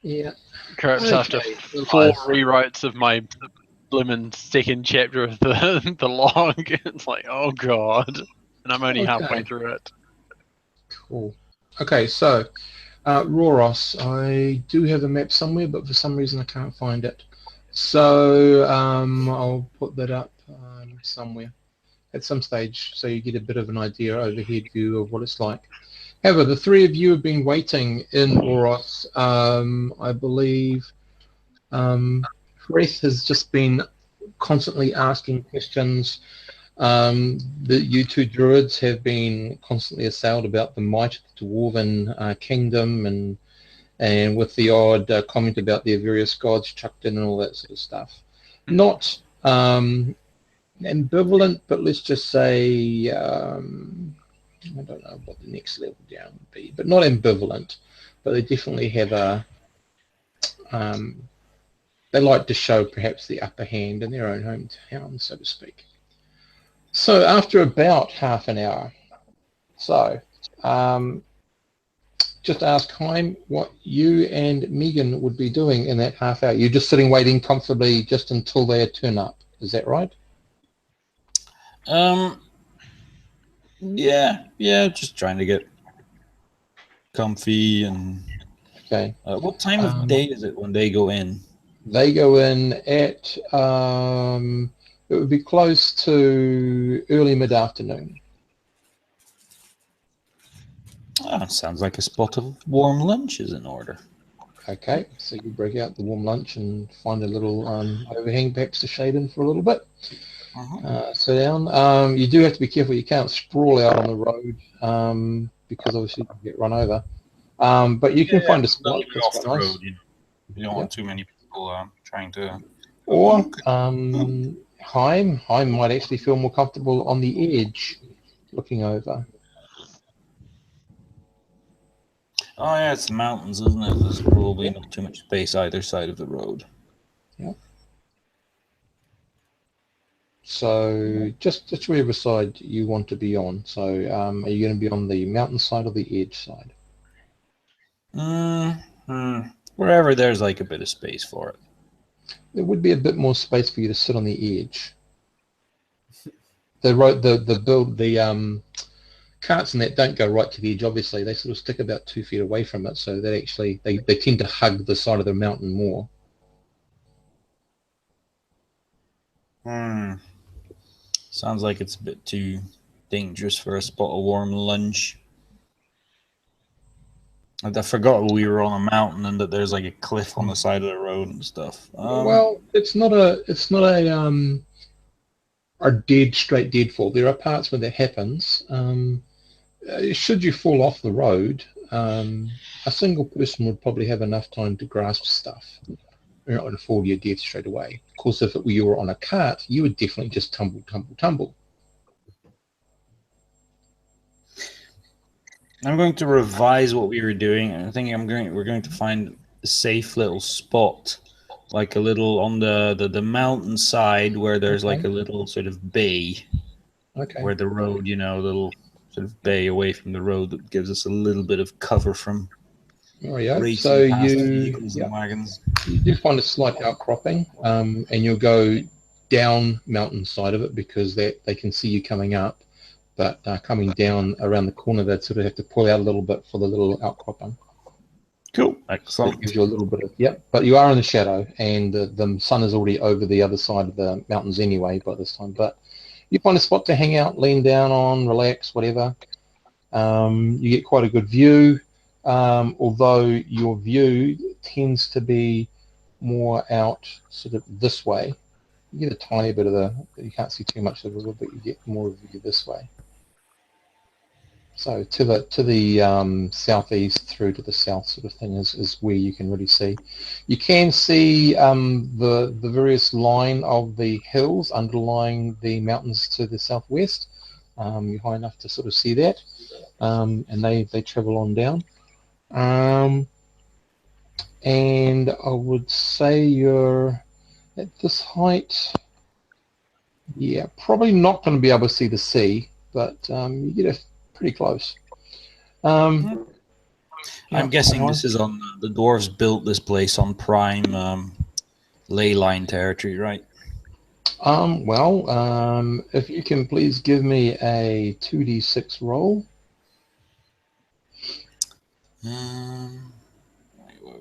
Yeah. Perhaps after Okay. 4 rewrites of my blimmin' second chapter of the log, it's like, oh god, and I'm only halfway through it. Cool. Okay, so Roros, I do have a map somewhere, but for some reason I can't find it. So I'll put that up somewhere at some stage so you get a bit of an idea, overhead view of what it's like. However, the three of you have been waiting in Roros. I believe Freth has just been constantly asking questions. You two druids have been constantly assailed about the might of the dwarven kingdom, and with the odd comment about their various gods chucked in and all that sort of stuff. Not ambivalent, but let's just say I don't know what the next level down would be, but not ambivalent. But they definitely have a they like to show perhaps the upper hand in their own hometown, so to speak. So after about half an hour, so just ask Chaim what you and Megan would be doing in that half hour. You're just sitting waiting comfortably just until they turn up. Is that right? Yeah, just trying to get comfy and. Okay. What time of day is it when they go in? They go in at it would be close to early mid-afternoon. Sounds like a spot of warm lunch is in order. Okay, so you break out the warm lunch and find a little overhang perhaps to shade in for a little bit. Sit down. You do have to be careful. You can't sprawl out on the road because obviously you get run over. But you can find a spot that's off the nice. road. You don't want too many people trying to. Or Chaim might actually feel more comfortable on the edge, looking over. Oh yeah, it's the mountains, isn't it? There's probably not too much space either side of the road. Yeah. So just whichever side you want to be on. So are you going to be on the mountain side or the edge side? Wherever there's like a bit of space for it. There would be a bit more space for you to sit on the edge. The carts and that don't go right to the edge. Obviously, they sort of stick about 2 feet away from it, so that actually they tend to hug the side of the mountain more. Sounds like it's a bit too dangerous for a spot of warm lunch. I forgot we were on a mountain and that there's like a cliff on the side of the road and stuff. Well, it's not a straight dead fall. There are parts where that happens. Should you fall off the road, a single person would probably have enough time to grasp stuff. You're not going to fall to your death straight away. Of course, if you were on a cart, you would definitely just tumble. I'm going to revise what we were doing, and I think we're going to find a safe little spot, like a little on the mountain side where there's like a little sort of bay, where the road, little sort of bay away from the road that gives us a little bit of cover from racing past vehicles and wagons. You do find a slight outcropping, and you'll go down mountain side of it because they can see you coming up. But coming down around the corner, they'd sort of have to pull out a little bit for the little outcropping. Cool, excellent. That gives you a little bit of, but you are in the shadow, and the sun is already over the other side of the mountains anyway by this time. But you find a spot to hang out, lean down on, relax, whatever. You get quite a good view, although your view tends to be more out sort of this way. You get a tiny bit of you can't see too much of the river, but you get more of the view this way. So to the southeast through to the south sort of thing is where you can really see. You can see the various line of the hills underlying the mountains to the southwest. You're high enough to sort of see that, and they travel on down. And I would say you're at this height. Yeah, probably not going to be able to see the sea, but you get a pretty close. I'm guessing this is on the dwarves built this place on prime ley line territory, right? If you can please give me a 2d6 roll.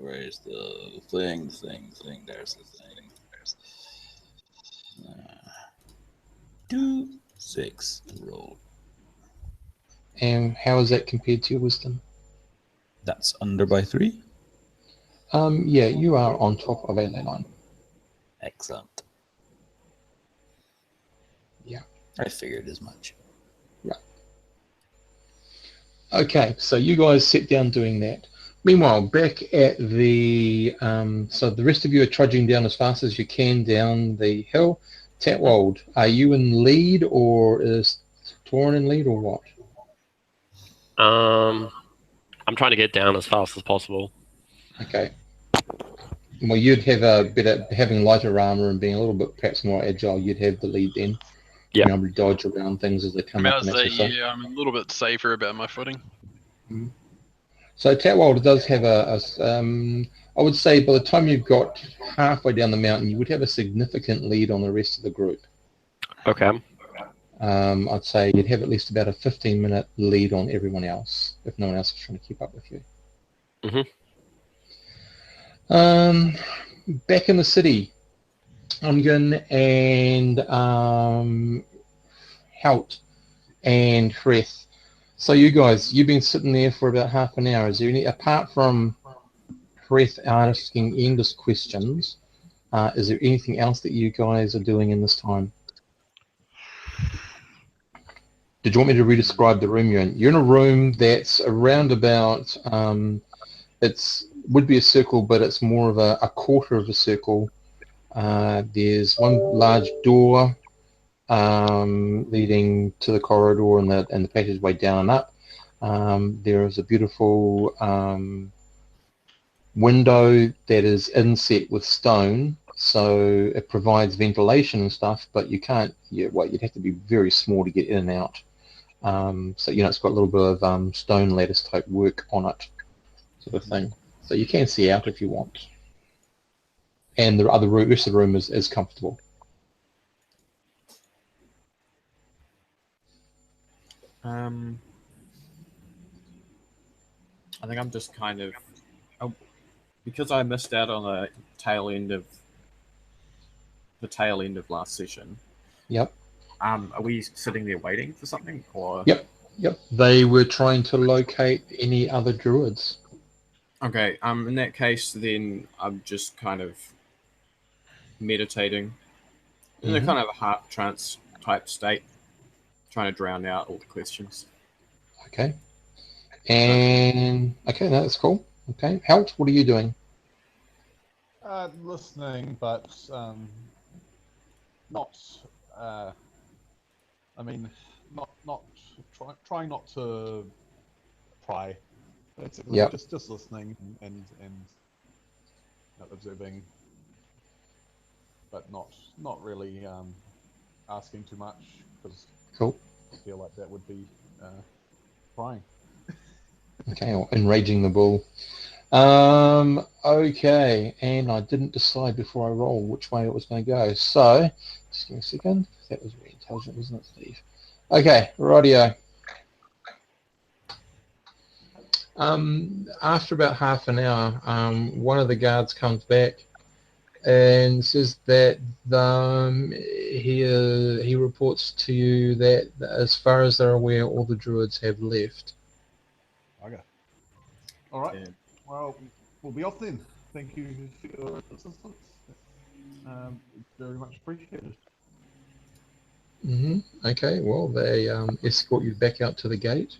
Where is the thing? There's the thing. 2-6 roll. And how is that compared to your wisdom? That's under by 3. Yeah, you are on top of a ley line. Excellent. Yeah. I figured as much. Yeah. Okay, so you guys sit down doing that. Meanwhile, back at the so the rest of you are trudging down as fast as you can down the hill. Tatwold, are you in lead, or is Torin in lead, or what? I'm trying to get down as fast as possible. Okay. Well, you'd have a better having lighter armor and being a little bit perhaps more agile. You'd have the lead then. Yeah. Being able to dodge around things as they come up and that sort of stuff. Yeah, I'm a little bit safer about my footing. Mm-hmm. So Tatwold does have I would say by the time you've got halfway down the mountain, you would have a significant lead on the rest of the group. Okay. I'd say you'd have at least about a 15-minute lead on everyone else, if no one else is trying to keep up with you. Back in the city, Ungin and Hout and Hreth. So you guys, you've been sitting there for about half an hour. Is there any, apart from Hreth asking endless questions, is there anything else that you guys are doing in this time? Did you want me to re-describe the room you're in? You're in a room that's around about, would be a circle, but it's more of a quarter of a circle. There's one large door leading to the corridor and the passageway down and up. There is a beautiful window that is inset with stone, so it provides ventilation and stuff, but you can't, you'd have to be very small to get in and out. So, it's got a little bit of stone lattice type work on it, sort of thing. So you can see out if you want. And the rest of the room is comfortable. I think I'm just kind of, because I missed out on the tail end of last session. Yep. Are we sitting there waiting for something, or? Yep. They were trying to locate any other druids. Okay. In that case, then I'm just kind of meditating in a kind of a half trance type state, trying to drown out all the questions. Okay. And okay, no, that's cool. Okay, Halt, what are you doing? Listening, but not. Trying not to pry. Basically, just listening and observing, but not really asking too much, because cool. I feel like that would be prying. Okay, or enraging the bull. Okay, and I didn't decide before I rolled which way it was going to go. So, just give me a second. That was very intelligent, wasn't it, Steve? Okay, rightio. After about half an hour, one of the guards comes back and says that he reports to you that as far as they're aware, all the druids have left. Okay. All right. Yeah. Well, we'll be off then. Thank you for your assistance. Very much appreciated. Okay. Well, they escort you back out to the gate.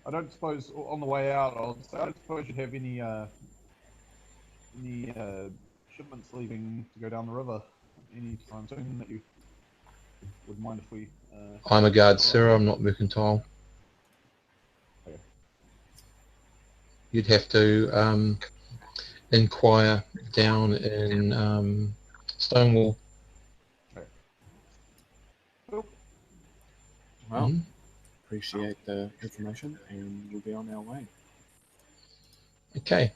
I don't suppose on the way out. I don't suppose you'd have any shipments leaving to go down the river anytime soon that you would mind if we. I'm a guard, sir. I'm not mercantile. Okay. You'd have to inquire down in Stonewall. Well, appreciate the information, and we'll be on our way. Okay.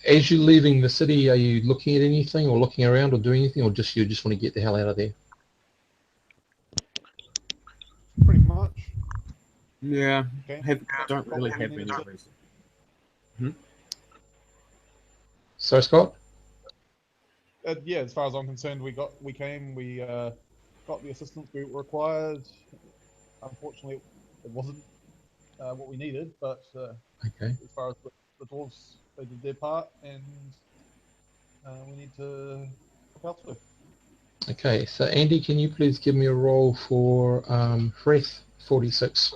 As you're leaving the city, are you looking at anything or looking around or doing anything, or just you just want to get the hell out of there? Pretty much. Yeah, Okay. don't really have any reason. So, Scott? Yeah, as far as I'm concerned, we got the assistance we required. Unfortunately, it wasn't what we needed, but Okay. as far as the dwarves, they did their part, and we need to look elsewhere. Okay, so Andy, can you please give me a roll for Freth 46?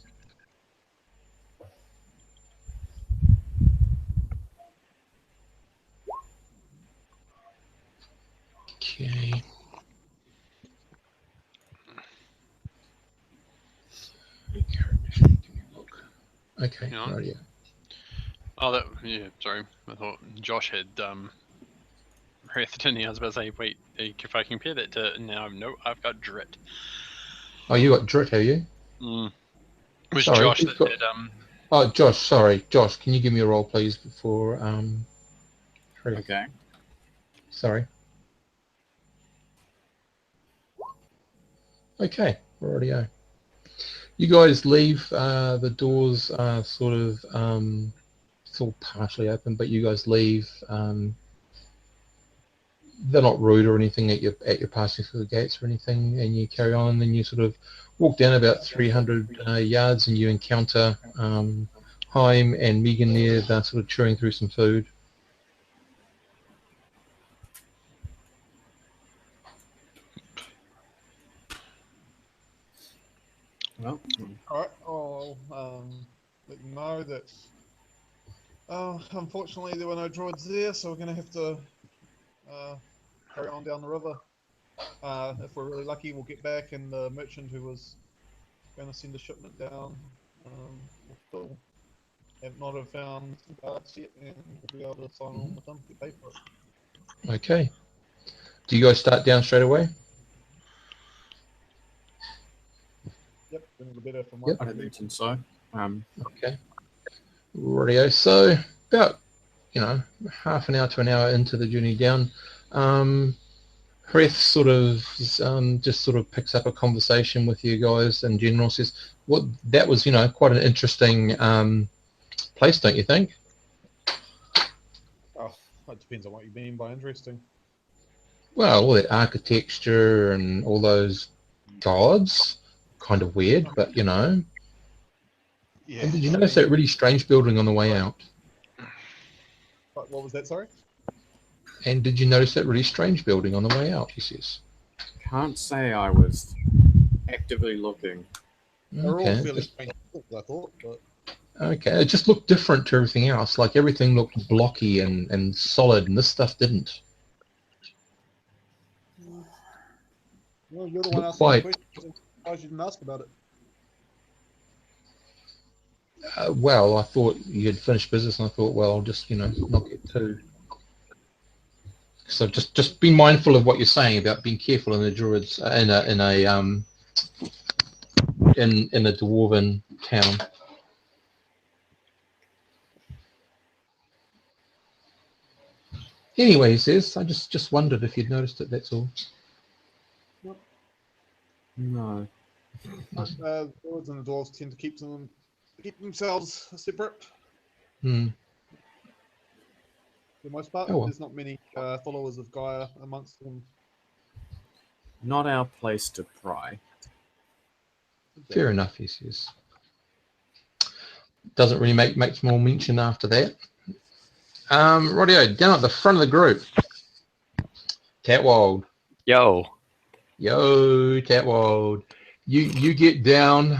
Okay. Okay, Hang on. right, yeah. Oh, sorry. I thought Josh had Wraith, didn't he? I was about to say, wait, if I compare that to now, no, I've got Drit. Oh, you got Drit, have you? It was Sorry, Josh who's that got- did Oh, Josh, sorry. Josh, can you give me a roll, please, for Freth? Okay. Sorry. Okay, rightio. You guys leave. The doors are sort of it's all partially open, but you guys leave. They're not rude or anything at your passing through the gates or anything, and you carry on. Then you sort of walk down about 300 yards, and you encounter Haim and Megan there. They're sort of chewing through some food. Well, All right, I'll let you know that. Unfortunately, there were no droids there, so we're going to have to carry on down the river. If we're really lucky, we'll get back, and the merchant who was going to send a shipment down will still not have found some guards yet, and we'll be able to sign on with them to pay for it. Okay. Do you guys start down straight away? Yep, then the better for my Yep. I'd imagine so. Okay. Radio. So about half an hour to an hour into the journey down, Hreth sort of just sort of picks up a conversation with you guys in general. Says, "What that was, quite an interesting place, don't you think?" Oh, it depends on what you mean by interesting. Well, all that architecture and all those gods, kind of weird, but Yeah. And did you notice that really strange building on the way out? What was that? Sorry. And did you notice that really strange building on the way out? He says. Can't say I was actively looking. They're all Okay, fairly strange, I thought, but okay. It just looked different to everything else. Like everything looked blocky and solid, and this stuff didn't. well, you're the Look one asking quite- the question. Why you didn't ask about it? Well, I thought you had finished business, and I thought, well, I'll just not get too. So just be mindful of what you're saying about being careful in the druids in a dwarven town. Anyway, he says, I just wondered if you'd noticed it. That's all. No. The dwarves and the dwarves tend to keep themselves separate Hmm. for the most part. Oh, well. There's not many followers of Gaia amongst them. Not our place to pry. Fair enough, he says. Doesn't really make much more mention after that. Rightio, down at the front of the group. Tatwold. Yo. Yo, Tatwold. You get down.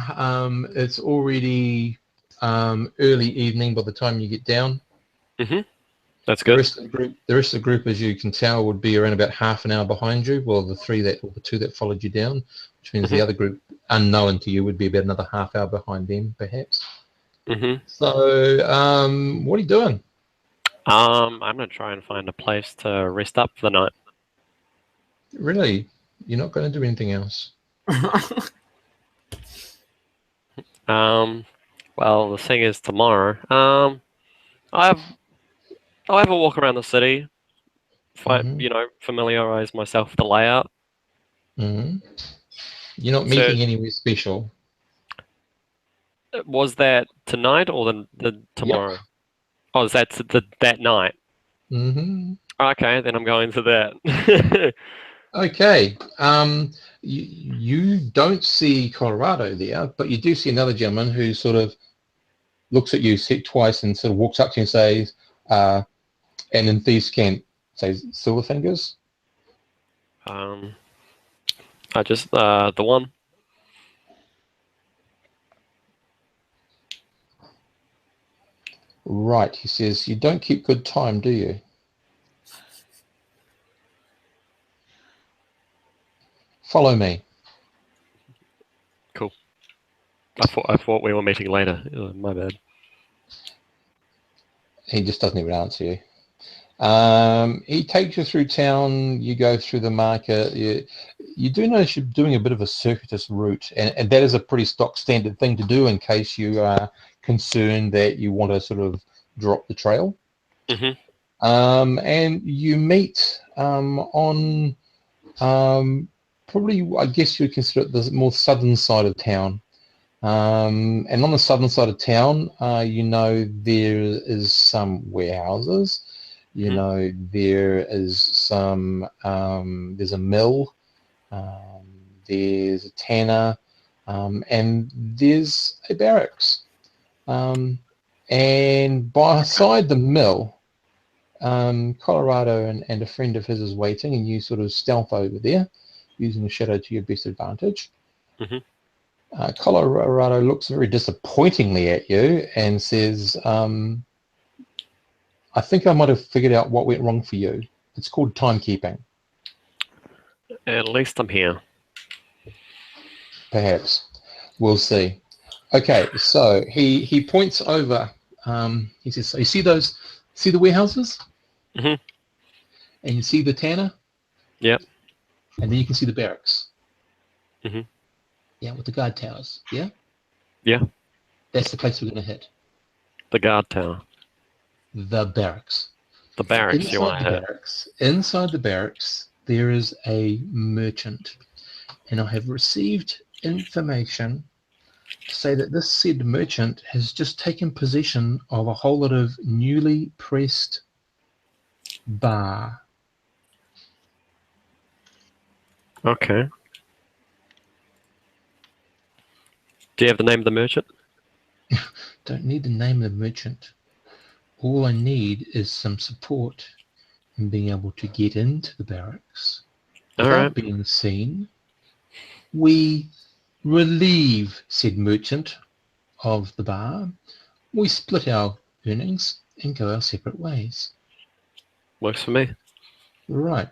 It's already early evening by the time you get down. That's The good. rest of the group, as you can tell, would be around about half an hour behind you. Well, the two that followed you down, which means the other group, unknown to you, would be about another half hour behind them, perhaps. So, what are you doing? I'm gonna try and find a place to rest up for the night. Really, you're not going to do anything else? Well, the thing is tomorrow. I'll have a walk around the city. Mhm. Familiarize myself with the layout. Hmm. You're not So, meeting anywhere special. was that tonight or the Yep. tomorrow? Oh, that's that night. Hmm. Okay, then I'm going to that. Okay. You don't see Colorado there, but you do see another gentleman who sort of looks at you twice and sort of walks up to you and says, and in thieves' can't say silver fingers. I just the one. Right. He says, you don't keep good time, do you? Follow me. Cool. I thought we were meeting later. My bad. He just doesn't even answer you. He takes you through town. You go through the market. You do notice you're doing a bit of a circuitous route, and that is a pretty stock standard thing to do in case you are concerned that you want to sort of drop the trail. Mhm. And you meet on probably, I guess you'd consider it the more southern side of town. And on the southern side of town, there is some warehouses. There is there's a mill, there's a tanner, and there's a barracks. And beside the mill, Colorado and a friend of his is waiting, and you sort of stealth over there, using the shadow to your best advantage. Mhm. Colorado looks very disappointingly at you and says, I think I might have figured out what went wrong for you. It's called timekeeping. At least I'm here. Perhaps. We'll see. Okay, so he points over. He says, so you see the warehouses? Mhm. And you see the tanner? Yep. And then you can see the barracks. Mhm. Yeah, with the guard towers. Yeah? Yeah. That's the place we're going to hit. The guard tower. The barracks. The barracks. You want to hit? Inside the barracks, there is a merchant. And I have received information to say that this said merchant has just taken possession of a whole lot of newly pressed bar. Okay. Do you have the name of the merchant? Don't need the name of the merchant. All I need is some support in being able to get into the barracks without All right. being seen. We relieve said merchant of the bar. We split our earnings and go our separate ways. Works for me. Right.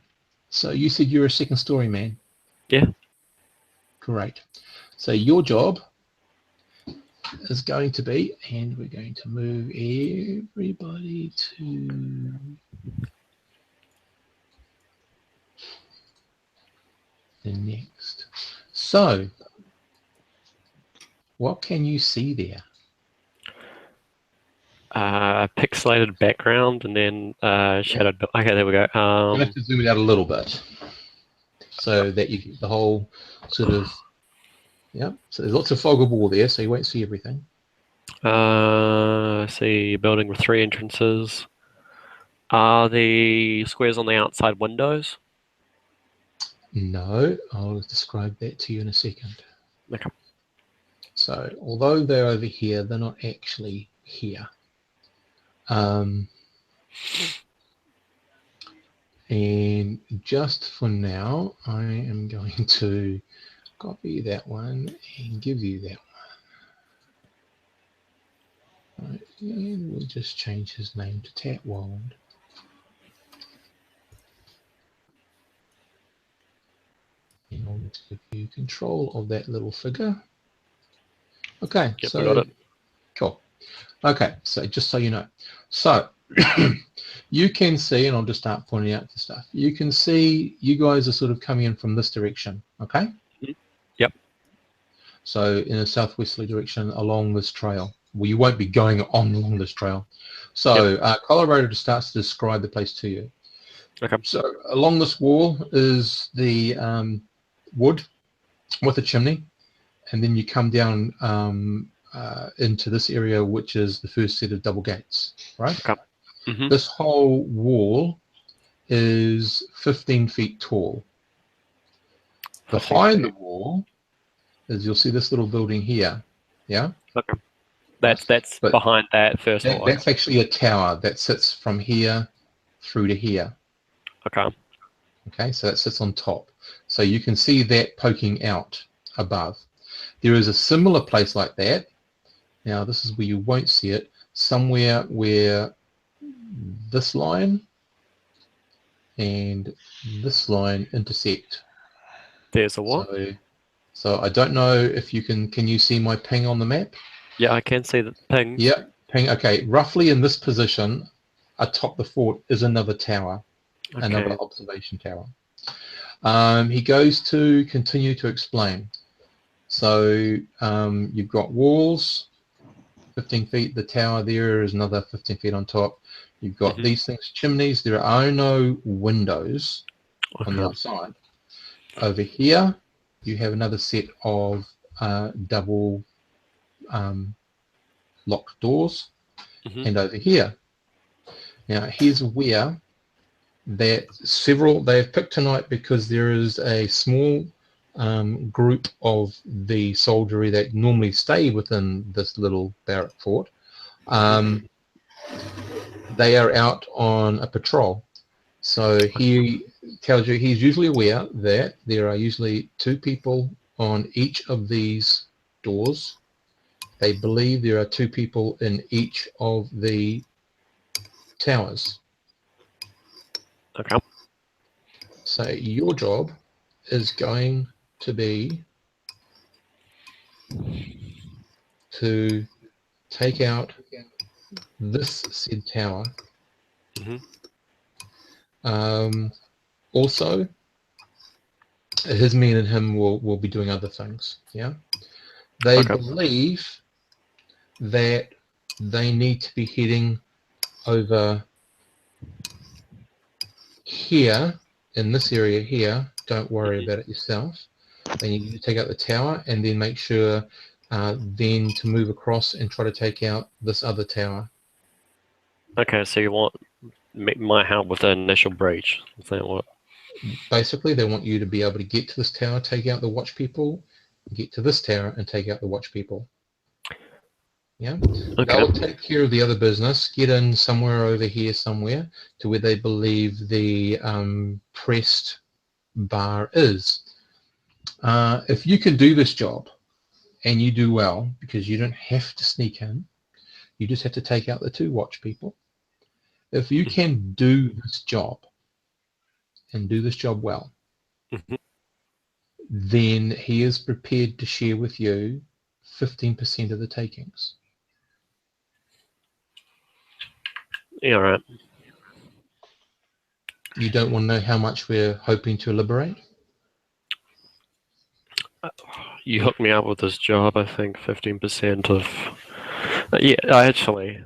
So you said you're a second story man. Yeah. Great. So your job is going to be, and we're going to move everybody to the next. So what can you see there? Pixelated background and then shadowed. Okay, there we go. You have to zoom it out a little bit so that you get the whole sort of, yeah. So there's lots of fog of war there, so you won't see everything. See, building with 3 entrances. Are the squares on the outside windows? No, I'll describe that to you in a second. Okay. So although they're over here, they're not actually here. And just for now, I am going to copy that one and give you that one. Right, and we'll just change his name to Tatwold. And I'll just give you control of that little figure. Okay, Yep, so I got it. cool. Okay, so just so you know. So you can see, and I'll just start pointing out the stuff. You can see you guys are sort of coming in from this direction, okay? Yep. So in a southwesterly direction along this trail. Well, you won't be going on along this trail. So Colorado starts to describe the place to you. Okay. So along this wall is the wood with a chimney, and then you come down into this area, which is the first set of double gates, right? Okay. Mm-hmm. This whole wall is 15 feet tall. 15 Behind feet. the wall is, you'll see this little building here, yeah? Okay. That's But behind that first wall. that's actually a tower that sits from here through to here. Okay. Okay, so that sits on top. So you can see that poking out above. There is a similar place like that. Now this is where you won't see it, somewhere where this line and this line intersect. There's a what? So I don't know if you can you see my ping on the map? Yeah, I can see the pings. Yep, ping. Okay, roughly in this position, atop the fort is another tower, another Okay. observation tower. He goes to continue to explain. So you've got walls, 15 feet. The tower there is another 15 feet on top. You've got these things, chimneys. There are no windows on the Okay. outside. Over here, you have another set of double locked doors. And over here, now here's where that they've picked tonight because there is a small group of the soldiery that normally stay within this little barrack fort. They are out on a patrol. So he tells you he's usually aware that there are usually 2 people on each of these doors. They believe there are 2 people in each of the towers. Okay. So your job is going to be to take out this said tower. Also, his men and him will be doing other things. Yeah, they believe that they need to be heading over here in this area here. Don't worry about it yourself. They need you to take out the tower and then make sure then to move across and try to take out this other tower. Okay, so you want my help with the initial breach? Is that what? Basically, they want you to be able to get to this tower, take out the watch people, get to this tower and take out the watch people. Yeah, Okay. they'll take care of the other business, get in somewhere over here somewhere to where they believe the pressed bar is. If you can do this job and you do well, because you don't have to sneak in, you just have to take out the 2 watch people. If you can do this job and do this job well, then he is prepared to share with you 15% of the takings. Yeah, all right. You don't want to know how much we're hoping to liberate? You hooked me up with this job, I think 15% of... yeah, actually,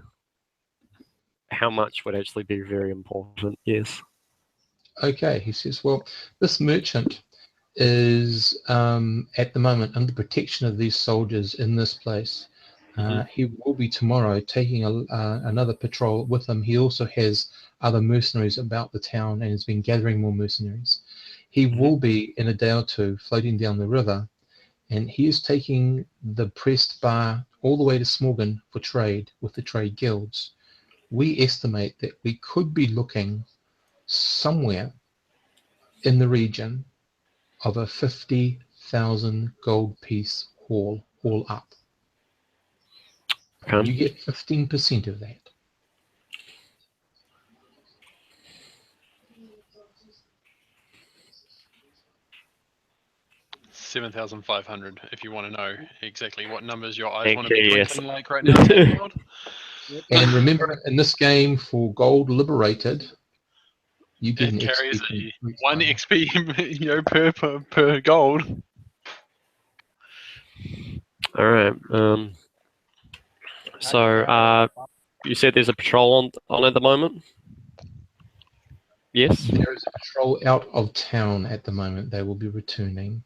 how much would actually be very important, yes. Okay, he says, well, this merchant is at the moment under protection of these soldiers in this place. He will be tomorrow taking another patrol with him. He also has other mercenaries about the town and has been gathering more mercenaries. He will be in a day or 2 floating down the river, and he is taking the pressed bar all the way to Smorgon for trade with the trade guilds. We estimate that we could be looking somewhere in the region of a 50,000 gold piece haul up. Okay. You get 15% of that. $7,500 if you want to know exactly what numbers your eyes Thank want to be you, yes. twinkling like right now. Daniel. And remember, in this game, for gold liberated, you get It an carries XP. a 1 XP per gold. All right. So you said there's a patrol on at the moment. Yes. There is a patrol out of town at the moment. They will be returning.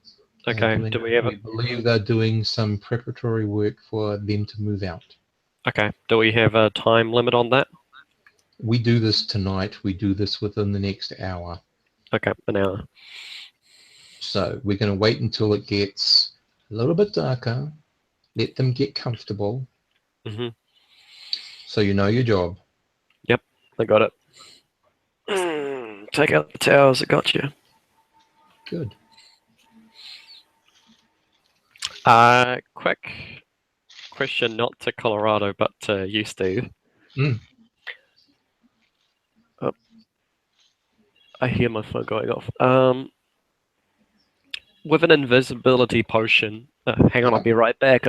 Okay. Do we have We believe they're doing some preparatory work for them to move out. Okay. Do we have a time limit on that? We do this tonight. We do this within the next hour. Okay, an hour. So we're going to wait until it gets a little bit darker. Let them get comfortable. Mm-hmm. So you know your job. Yep, I got it. Take out the towers. I got you. Good. Quick question, not to Colorado, but to you, Steve. Mm. Oh, I hear my phone going off. With an invisibility potion. Hang on, I'll be right back.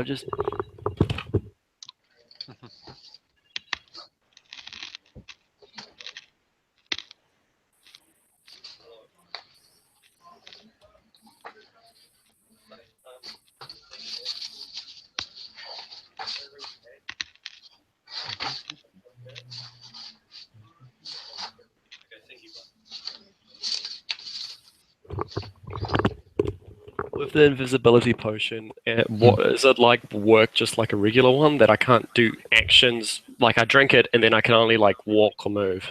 With the invisibility potion, what is it like? Work just like a regular one that I can't do actions? Like I drink it and then I can only like walk or move.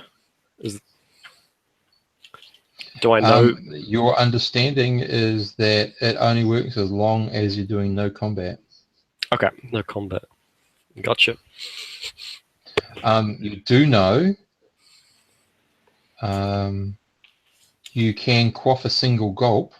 Do I know? Your understanding is that it only works as long as you're doing no combat. Okay, no combat. Gotcha. You do know you can quaff a single gulp,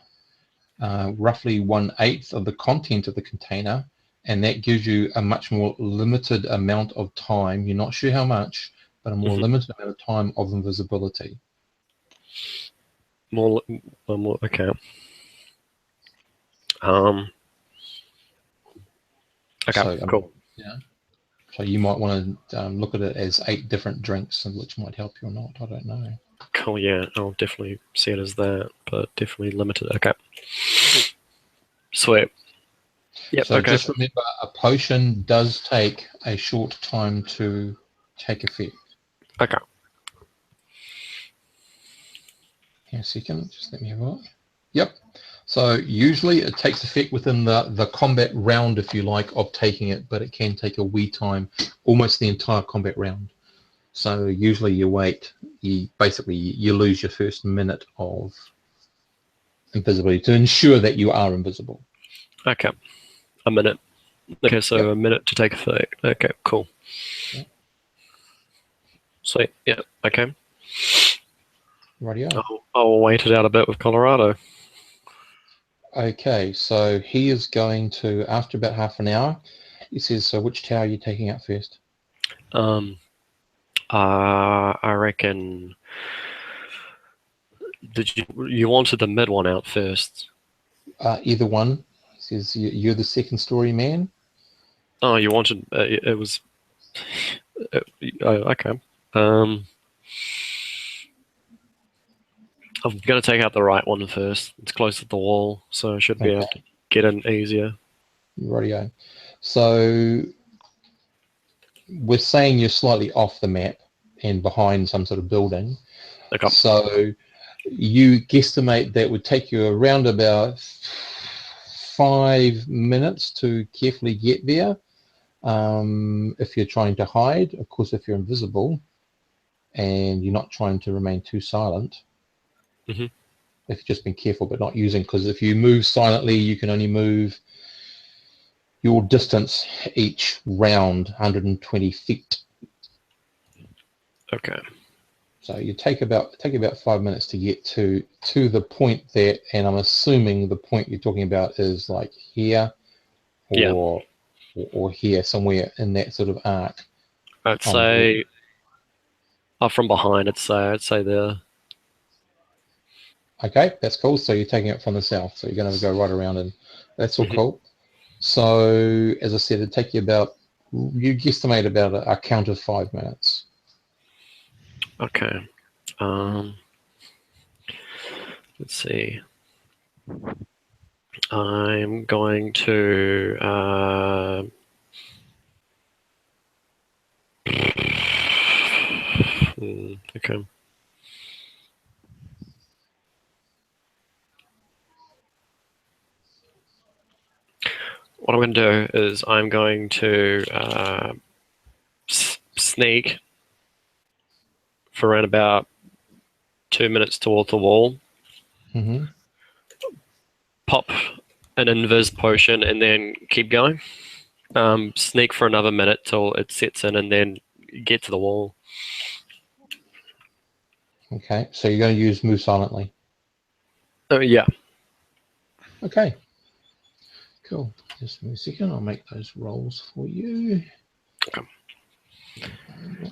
roughly 1/8 of the content of the container, and that gives you a much more limited amount of time. You're not sure how much, but a more limited amount of time of invisibility. More. Okay. Okay. So, cool. Yeah. So you might want to look at it as 8 different drinks, which might help you or not. I don't know. Cool. Yeah, I'll definitely see it as that, but definitely limited. Okay. Sweet. Yep. So okay. just remember, a potion does take a short time to take effect. Okay. Hang on a second, just let me have a look. Yep. So usually it takes effect within the combat round, if you like, of taking it, but it can take a wee time, almost the entire combat round. So usually you wait, you lose your first minute of invisibility to ensure that you are invisible. Okay. A minute. Okay, so Yep. a minute to take effect. Okay, cool. Yep. Sweet. Yeah. Okay. Rightio. I'll wait it out a bit with Colorado. Okay, so he is going to, after about half an hour, he says, so which tower are you taking out first? I reckon. You wanted the mid one out first? Either one. He says, you're the second story man. Oh, you wanted it was. Okay. I'm gonna take out the right one first. It's close to the wall, so I should be able to get in easier. Rightio. So we're saying you're slightly off the map and behind some sort of building. Okay. So you guesstimate that would take you around about 5 minutes to carefully get there. If you're trying to hide, of course, if you're invisible and you're not trying to remain too silent, if you've just been careful but not using, because if you move silently, you can only move your distance each round 120 feet. Okay. So you take about 5 minutes to get to the point there, and I'm assuming the point you're talking about is like here or here, somewhere in that sort of arc. I'd say from behind. I'd say there. Okay, that's cool. So you're taking it from the south. So you're going to go right around, and that's all cool. So as I said, it'd take you you guesstimate about a count of 5 minutes. Okay. Let's see. I'm going to okay. What I'm going to do is I'm going to sneak for around about 2 minutes toward the wall, Mm-hmm. pop an invis potion, and then keep going. Sneak for another minute till it sets in, and then get to the wall. Okay, so you're going to use move silently. Oh yeah. Okay. Cool. Just give me a second. I'll make those rolls for you. Okay.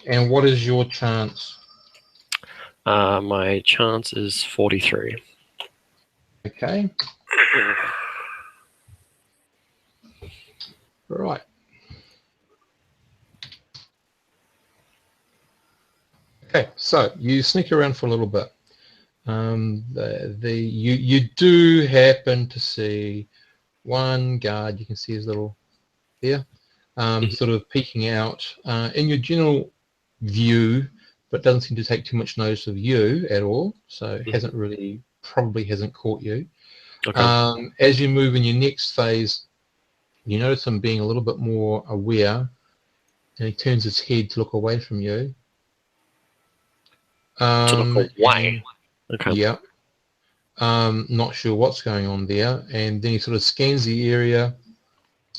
And what is your chance? My chance is 43. Okay. Right. Okay, so you sneak around for a little bit. You do happen to see one guard. You can see his little there, sort of peeking out in your general view, but doesn't seem to take too much notice of you at all. So probably hasn't caught you. Okay. As you move in your next phase, you notice him being a little bit more aware, and he turns his head to look away from you. To look away. Okay. Yeah. Not sure what's going on there, and then he sort of scans the area.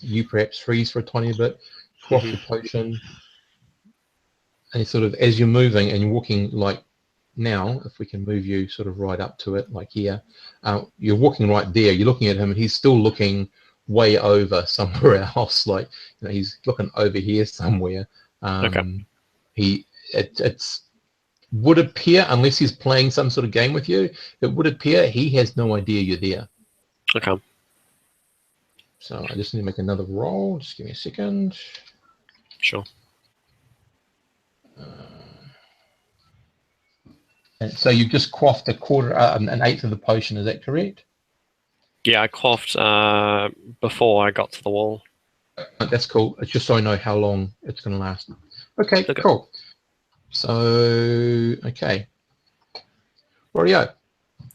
You perhaps freeze for a tiny bit, quaff your potion, and he sort of, as you're moving and you're walking like now, if we can move you sort of right up to it, like here, you're walking right there. You're looking at him, and he's still looking way over somewhere else. Like, you know, he's looking over here somewhere. Okay. It's would appear, unless he's playing some sort of game with you, it would appear he has no idea you're there. Okay. So I just need to make another roll. Just give me a second. Sure. And so you've just quaffed an eighth of the potion. Is that correct? Yeah, I coughed before I got to the wall. That's cool. It's just so I know how long it's going to last. Okay, Okay. cool. So, okay. Rightio.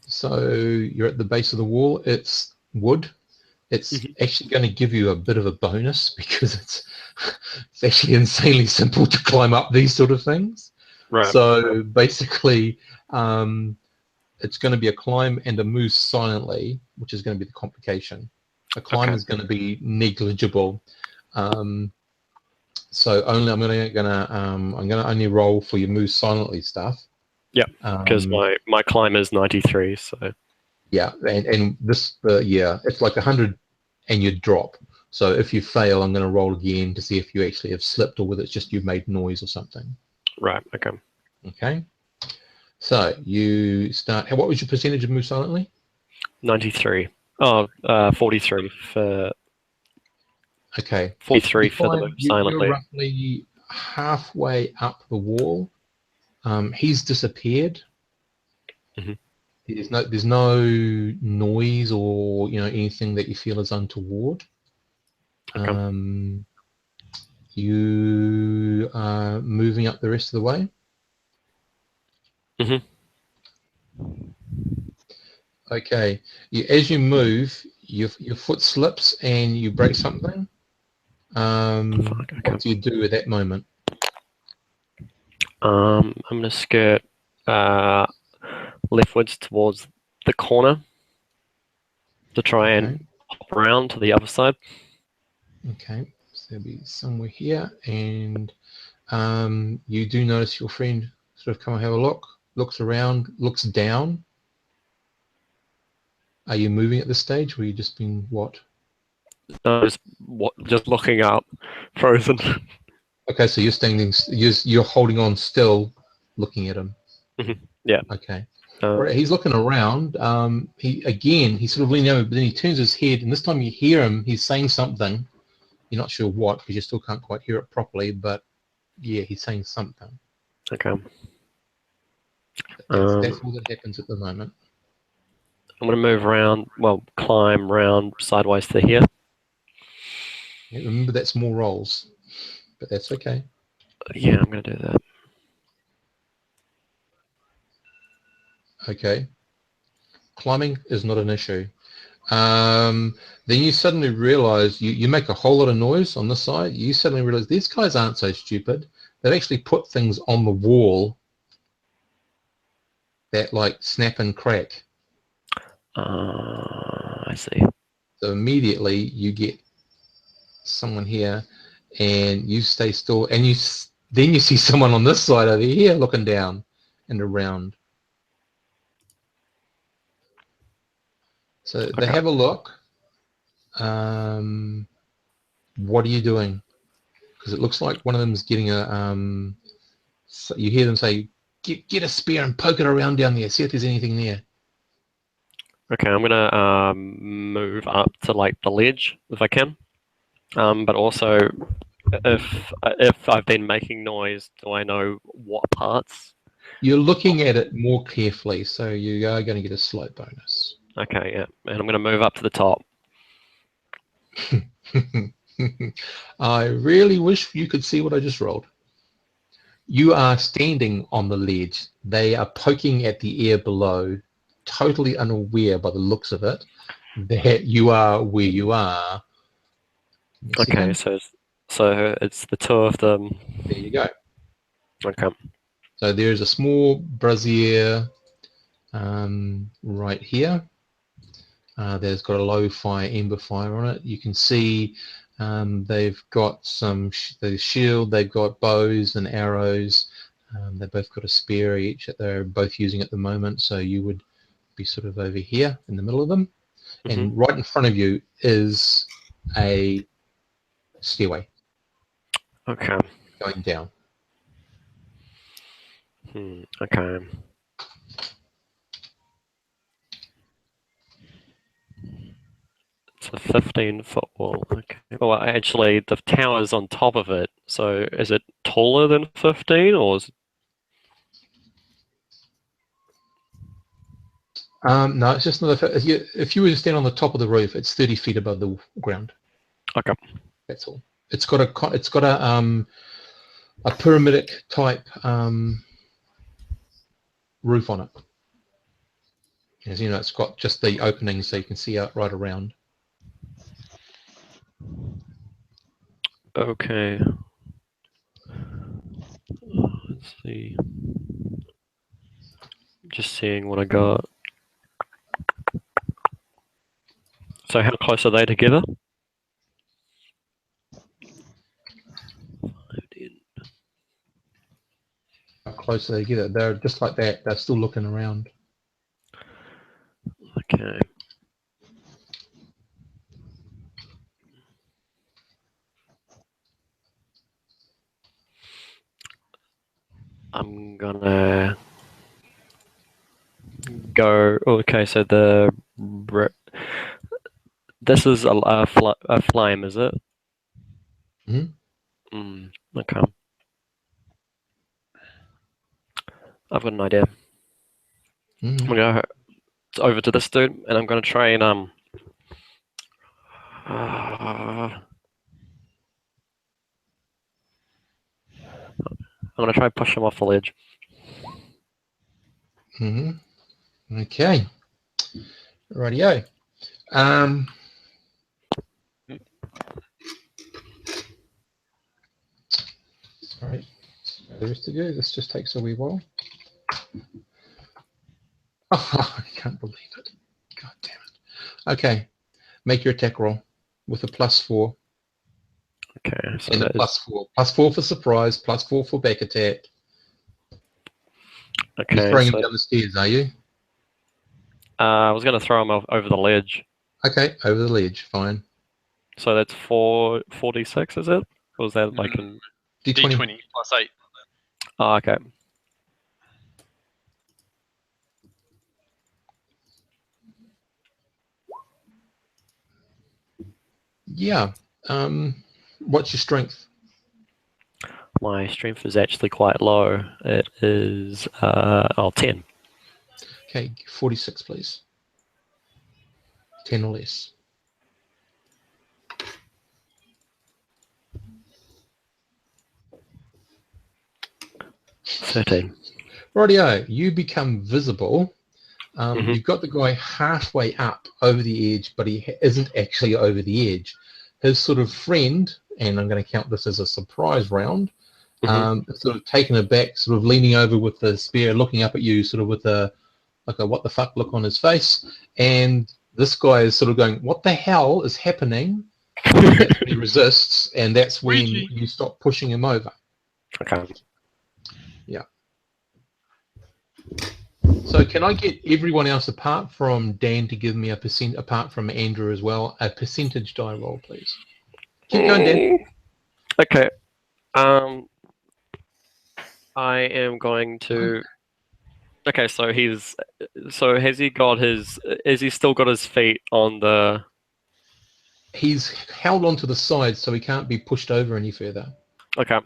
So you're at the base of the wall. It's wood. It's actually going to give you a bit of a bonus because it's actually insanely simple to climb up these sort of things. Right. So basically, it's going to be a climb and a move silently, which is going to be the complication. A climb is going to be negligible. So I'm going to only roll for your move silently stuff. Yeah, because my climb is 93. So yeah, and this it's like 100, and you drop. So if you fail, I'm going to roll again to see if you actually have slipped or whether it's just you made noise or something. Right. Okay. Okay. So you start. What was your percentage of move silently? 93. 43 for. Okay. 43 for the move silently. You're roughly halfway up the wall. He's disappeared. Mm-hmm. There's no noise or anything that you feel is untoward. Okay. You are moving up the rest of the way. Okay. As you move, your foot slips and you break something. What do you do at that moment? I'm going to skirt leftwards towards the corner to try and hop around to the other side. Okay, so it'll be somewhere here, and you do notice your friend sort of come and have a look, looks around, looks down. Are you moving at this stage, or are you just being what? No, just looking up, frozen. Okay, so you're standing, you're holding on still, looking at him. Yeah. Okay. Right, he's looking around. He's sort of leaning over, but then he turns his head, and this time you hear him. He's saying something. You're not sure what because you still can't quite hear it properly, but yeah, he's saying something. Okay. That's all that happens at the moment. I'm going to move around, well, climb round sideways to here. Yeah, remember, that's more rolls, but that's okay. Yeah, I'm going to do that. Okay. Climbing is not an issue. Then you suddenly realize you make a whole lot of noise on this side. You suddenly realize these guys aren't so stupid. They've actually put things on the wall that like snap and crack. I see. So immediately you get someone here and you stay still, and then you see someone on this side over here looking down and around. So they Okay. have a look. What are you doing? Because it looks like one of them is getting a. So you hear them say, "Get a spear and poke it around down there. See if there's anything there." Okay, I'm going to move up to like the ledge if I can. But also, if I've been making noise, do I know what parts? You're looking at it more carefully, so you are going to get a slight bonus. Okay, yeah. And I'm going to move up to the top. I really wish you could see what I just rolled. You are standing on the ledge. They are poking at the air below, totally unaware by the looks of it that you are where you are. Okay, so it's the two of them. There you go. Okay. So there's a small brazier right here. There's got a low fire ember fire on it. You can see they've got some the shield. They've got bows and arrows. They've both got a spear each that they're both using at the moment. So you would be sort of over here in the middle of them, and right in front of you is a stairway Okay. going down. Okay. It's a 15-foot wall. Okay. Well, actually, the tower's on top of it. So is it taller than 15, or is No, it's just another. If you were to stand on the top of the roof, it's 30 feet above the ground. okay? That's all. It's got a pyramidic type roof on it. As you know, it's got just the opening so you can see out right around. Okay. Let's see. Just seeing what I got. So how close are they together? 15. How close they get it? They're just like that. They're still looking around. Okay. I'm gonna go. Okay, so this is a flame, is it? Okay. I've got an idea. I'm gonna go over to this dude, and I'm gonna try and I'm gonna try and push him off the ledge. Okay. Rightio. Sorry. The rest of you, this just takes a wee while. Oh, I can't believe it. God damn it. Okay. Make your attack roll with a +4. Okay, so And that a +4. +4 for surprise, +4 for back attack. Okay, You're throwing so him down the stairs, are you? I was gonna throw him over the ledge. Okay, over the ledge, fine. So that's 4d6, is it? Or was that like in D20. D20 +8. Oh, okay. Yeah. What's your strength? My strength is actually quite low. It is 10. Okay, 46, please. 10 or less. $13. Rightio, you become visible. Mhm. You've got the guy halfway up over the edge, but he isn't actually over the edge. His sort of friend, and I'm going to count this as a surprise round, sort of taken aback, sort of leaning over with the spear, looking up at you, sort of with a what the fuck look on his face, and this guy is sort of going, what the hell is happening? And that's when he resists, and that's when Ouija. you stop pushing him over. Okay. So can I get everyone else apart from Dan to give me a percent, apart from Andrew as well, a percentage die roll, please? Keep going, Dan. Okay. I am going to. Okay, so he's. So has he got his? Has he still got his feet on the? He's held onto the side, so he can't be pushed over any further. Okay.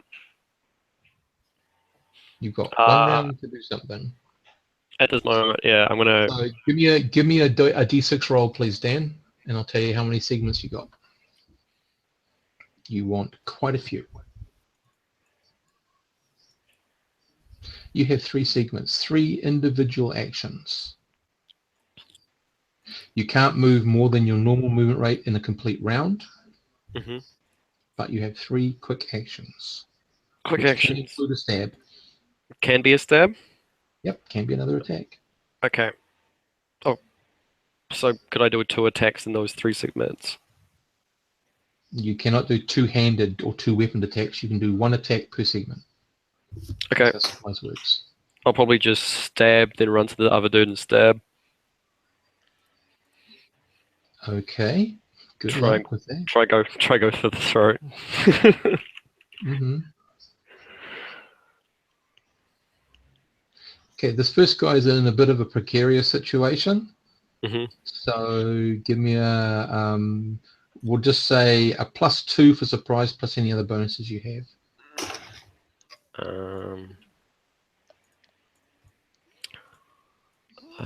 You've got one round to do something. At this moment, yeah, I'm gonna. So give me a d6 roll, please, Dan, and I'll tell you how many segments you got. You want quite a few. You have 3 segments, 3 individual actions. You can't move more than your normal movement rate in a complete round, but you have 3 quick actions. Quick which actions. Can include a stab. Can be a stab. Yep, can be another attack. Okay. Oh, so could I do 2 attacks in those 3 segments? You cannot do 2-handed or 2-weaponed attacks. You can do 1 attack per segment. Okay. That's how it works. I'll probably just stab, then run to the other dude and stab. Okay. Good luck with that. Try go for the throat. Okay, this first guy is in a bit of a precarious situation. So give me a, we'll just say a +2 for surprise plus any other bonuses you have.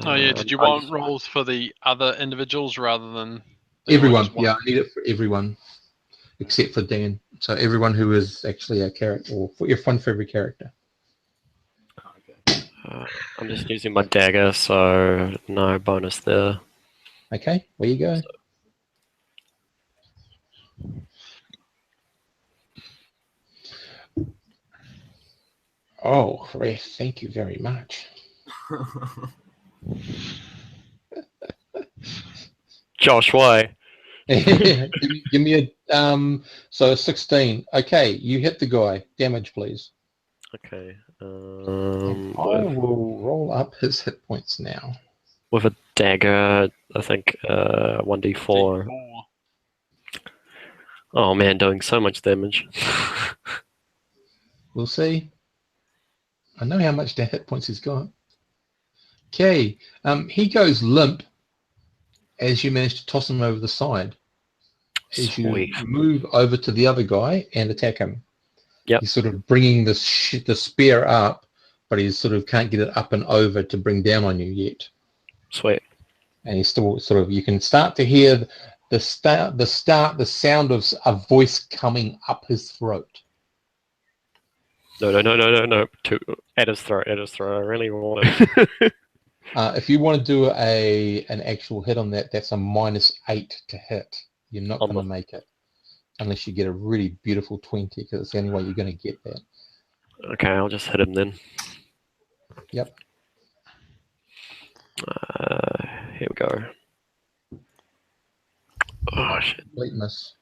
Oh yeah, did you want rolls for the other individuals rather than everyone? Yeah, I need it for everyone except for Dan. So everyone who is actually a character, or for every character. I'm just using my dagger, so no bonus there. Okay, where you go. Oh, Ref, thank you very much. Josh, why? give me a so 16. Okay, you hit the guy. Damage, please. Okay. I will roll up his hit points now. With a dagger, I think 1d4. Oh man, doing so much damage. We'll see. I know how much hit points he's got. Okay, he goes limp as you manage to toss him over the side. As Sweet. you move over to the other guy and attack him. Yep. He's sort of bringing the spear up, but he sort of can't get it up and over to bring down on you yet. Sweet. And he's still sort of, you can start to hear the sound of a voice coming up his throat. No. At his throat. I really want it. If you want to do an actual hit on that, that's a -8 to hit. You're not going to make it unless you get a really beautiful 20, because it's the only way you're going to get that. Okay, I'll just hit him then. Yep. Here we go. Oh shit. Complete miss.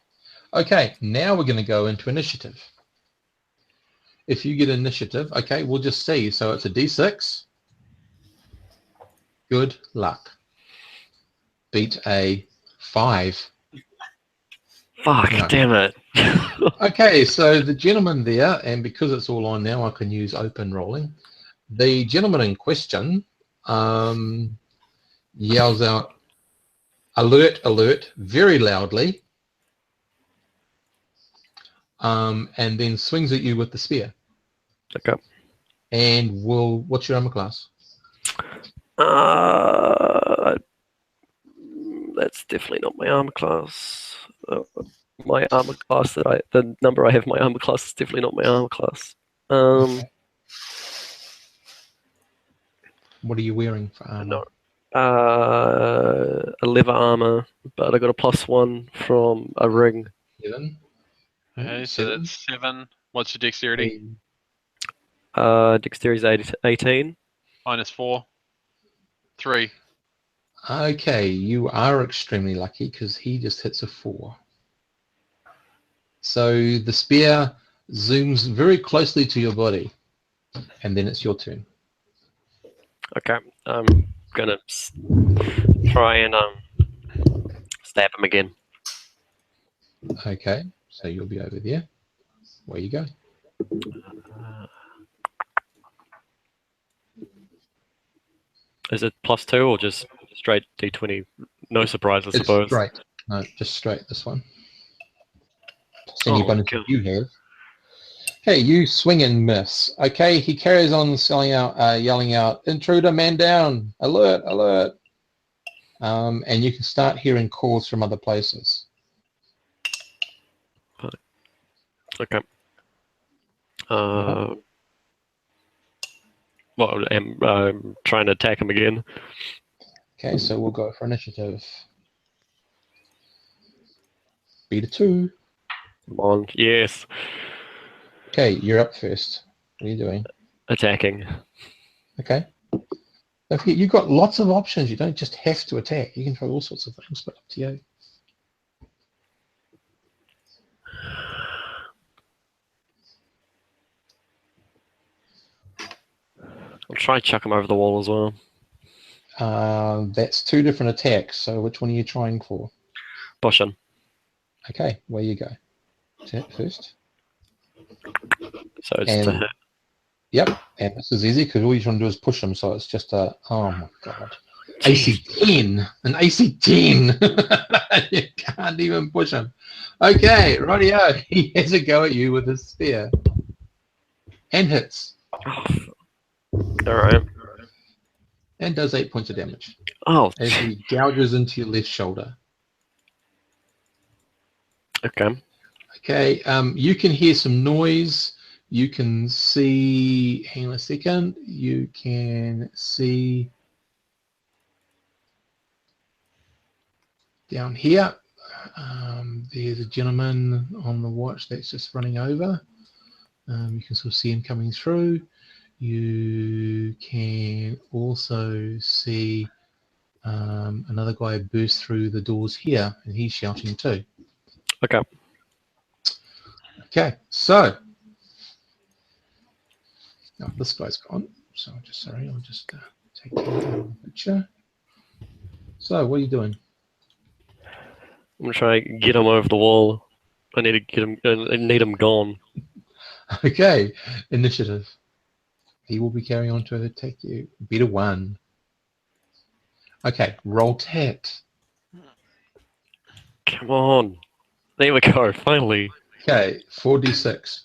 Okay, now we're going to go into initiative. If you get initiative, okay, we'll just see. So it's a d6. Good luck. Beat a 5. Fuck, No. damn it. Okay, so the gentleman there, and because it's all on now, I can use open rolling. The gentleman in question yells out, "Alert, alert," very loudly, and then swings at you with the spear. Okay. And what's your armor class? That's definitely not my armor class. My armor class the number I have in my armor class is definitely not my armor class. Okay. What are you wearing for armor? No. A leather armor, but I got a +1 from a ring. 7. Okay, so that's 7. What's your dexterity? Dexterity is 18. -4. 3. Okay, you are extremely lucky because he just hits a 4. So the spear zooms very closely to your body, and then it's your turn. Okay, I'm gonna try and stab him again. Okay, so you'll be over there. Where you go? Is it +2 or just straight D20? No surprise, I It's suppose. straight. No, just straight. This one. Any Oh, bonuses God. you have. Okay, you swing and miss. Okay, he carries on selling out, yelling out, "Intruder, man down! Alert, alert!" And you can start hearing calls from other places. Okay. Well, I'm trying to attack him again. Okay, so we'll go for initiative. Beat a 2. Come on, yes. Okay, you're up first. What are you doing? Attacking. Okay. Don't forget, you've got lots of options. You don't just have to attack. You can try all sorts of things, but up to you. I'll try and chuck him over the wall as well. That's 2 different attacks. So which one are you trying for? Push him. Okay, where you go. Attack first. So it's And to hit. yep, and this is easy because all you're trying to do is push them. So it's just a, oh my god, Jeez. AC 10, an AC 10. You can't even push him. Okay, rightio. He has a go at you with his spear and hits Oh, all right. and does 8 points of damage Oh, as he gouges into your left shoulder. okay. Okay, you can hear some noise. You can see, hang on a second, you can see down here, there's a gentleman on the watch that's just running over. You can sort of see him coming through. You can also see another guy burst through the doors here, and he's shouting too. Okay. Okay, so oh, this guy's gone. So I'll just take him out of the picture. So what are you doing? I'm gonna try and get him over the wall. I need to get him. I need him gone. Okay, initiative. He will be carrying on to attack you. Beat a 1. Okay, roll tat. Come on. There we go. Finally. Okay, 4d6.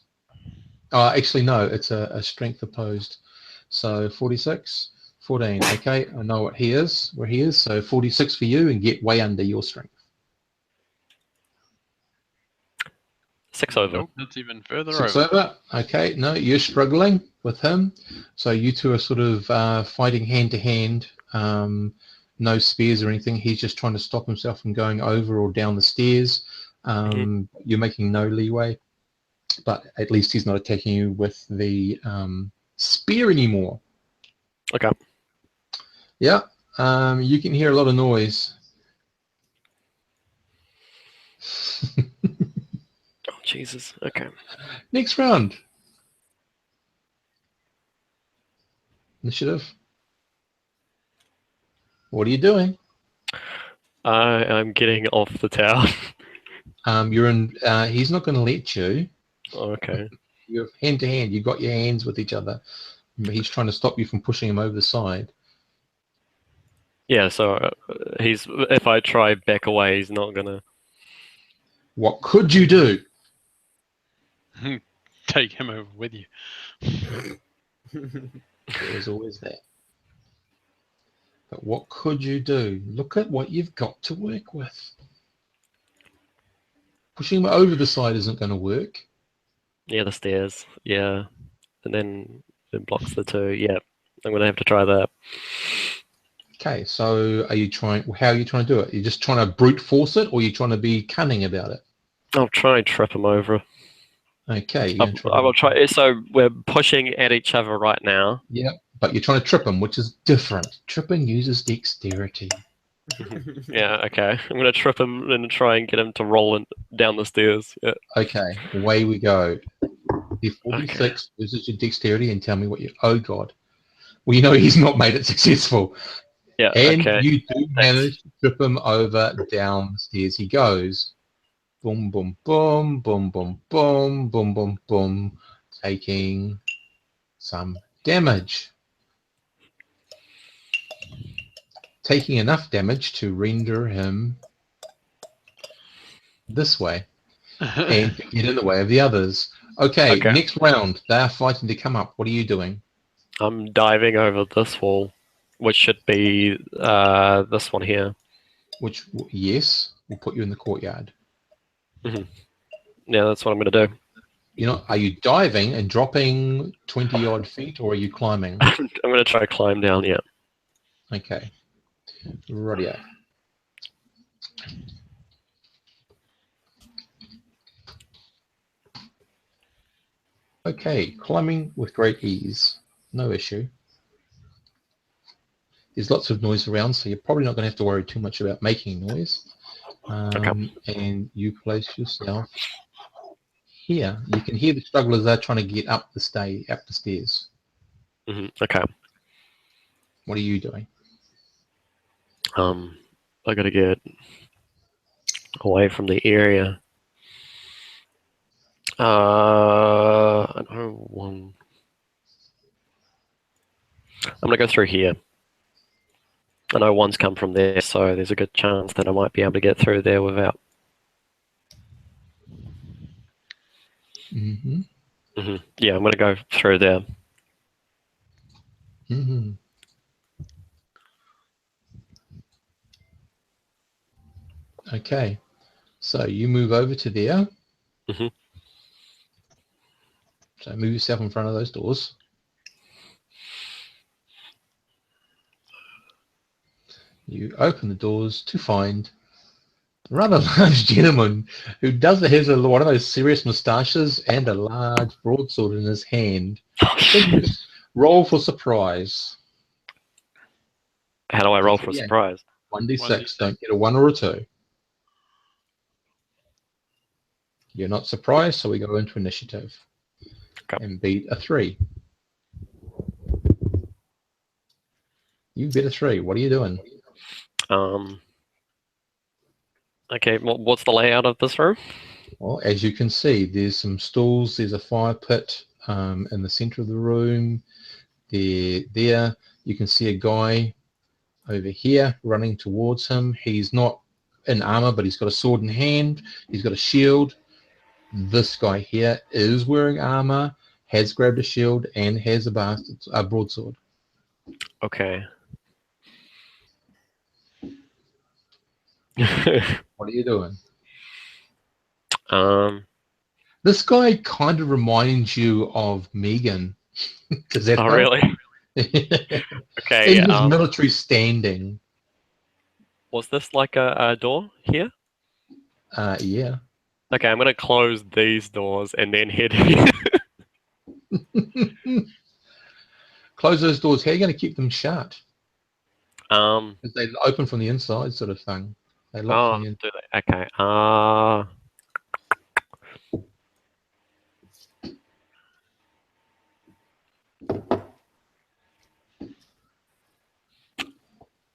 Oh, actually, no, it's a strength opposed. So 46, 14. Okay, I know what he is, where he is. So 46 for you and get way under your strength. 6 over. Nope, that's even further 6 over. over. Okay, no, you're struggling with him. So you two are sort of fighting hand to hand. No spears or anything. He's just trying to stop himself from going over or down the stairs. You're making no leeway. But at least he's not attacking you with the spear anymore. Okay. Yeah, you can hear a lot of noise. Oh, Jesus. Okay. Next round. Initiative. What are you doing? I'm getting off the tower. You're in. He's not going to let you. Okay. You're hand to hand. You've got your hands with each other. But he's trying to stop you from pushing him over the side. Yeah, so he's. If I try back away, he's not gonna. What could you do? Take him over with you. There was always that. But what could you do? Look at what you've got to work with. Pushing him over the side isn't going to work. Yeah, the stairs. Yeah. And then it blocks the two. Yeah. I'm going to have to try that. Okay, so are you trying? How are you trying to do it? You're just trying to brute force it, or are you trying to be cunning about it? I'll try and trip him over. Okay, you're I, gonna try I will to. try. So we're pushing at each other right now. Yeah, but you're trying to trip him, which is different. Tripping uses dexterity. Yeah, okay. I'm going to trip him and try and get him to roll down the stairs. Yeah. Okay, away we go. Your Okay. 46 uses your dexterity, and tell me what you. Oh God. Well, you know he's not made it successful. Yeah, And okay. you do Thanks. manage to trip him over. Down the stairs he goes. Boom, boom, boom, boom, boom, boom, boom, boom, boom. Taking some damage. Taking enough damage to render him this way and to get in the way of the others. Okay, Okay. next round. They are fighting to come up. What are you doing? I'm diving over this wall, which should be this one here. Which, yes, will put you in the courtyard. Yeah, that's what I'm going to do. You know, are you diving and dropping 20 odd feet, or are you climbing? I'm going to try to climb down, yeah. Okay. Radio. Okay, climbing with great ease. No issue. There's lots of noise around, so you're probably not going to have to worry too much about making noise. And you place yourself here. You can hear the strugglers are trying to get up the stairs. Okay. What are you doing? I got to get away from the area. I know one. I'm going to go through here. I know one's come from there, so there's a good chance that I might be able to get through there without. Yeah, I'm going to go through there. Okay, so you move over to there. So move yourself in front of those doors. You open the doors to find a rather large gentleman who has one of those serious moustaches and a large broadsword in his hand. Roll for surprise. How do I roll for surprise? 1d6. Don't get a 1 or a 2. You're not surprised, so we go into initiative. Okay. And beat a 3. You beat a 3. What are you doing? Okay, what's the layout of this room? Well, as you can see, there's some stools. There's a fire pit in the center of the room. There, you can see a guy over here running towards him. He's not in armor, but he's got a sword in hand. He's got a shield. This guy here is wearing armor, has grabbed a shield, and has a broadsword. Okay. What are you doing? This guy kind of reminds you of Megan. Does that help? Really? Okay. In his military standing. Was this like a door here? Yeah. Okay, I'm gonna close these doors and then head here. Close those doors. How are you going to keep them shut? Because they open from the inside, sort of thing. They lock from the inside. Do they? Okay.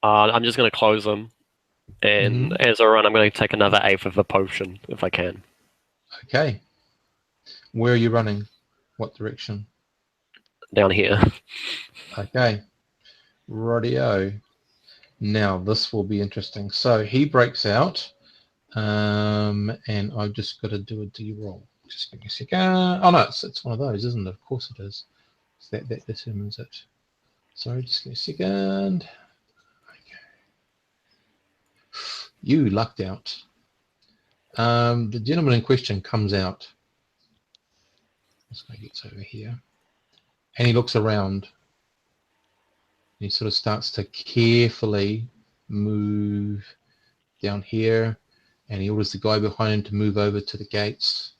I'm just going to close them, and as I run, I'm going to take another 1/8 of a potion if I can. Okay. Where are you running? What direction? Down here. Okay. Radio. Now this will be interesting. So he breaks out, and I've just got to do a D roll. Just give me a second. Oh no, it's one of those, isn't it? Of course it is. So that determines it. Sorry, just give me a second. You lucked out. The gentleman in question comes out. This guy gets over here. And he looks around. He sort of starts to carefully move down here. And he orders the guy behind him to move over to the gates.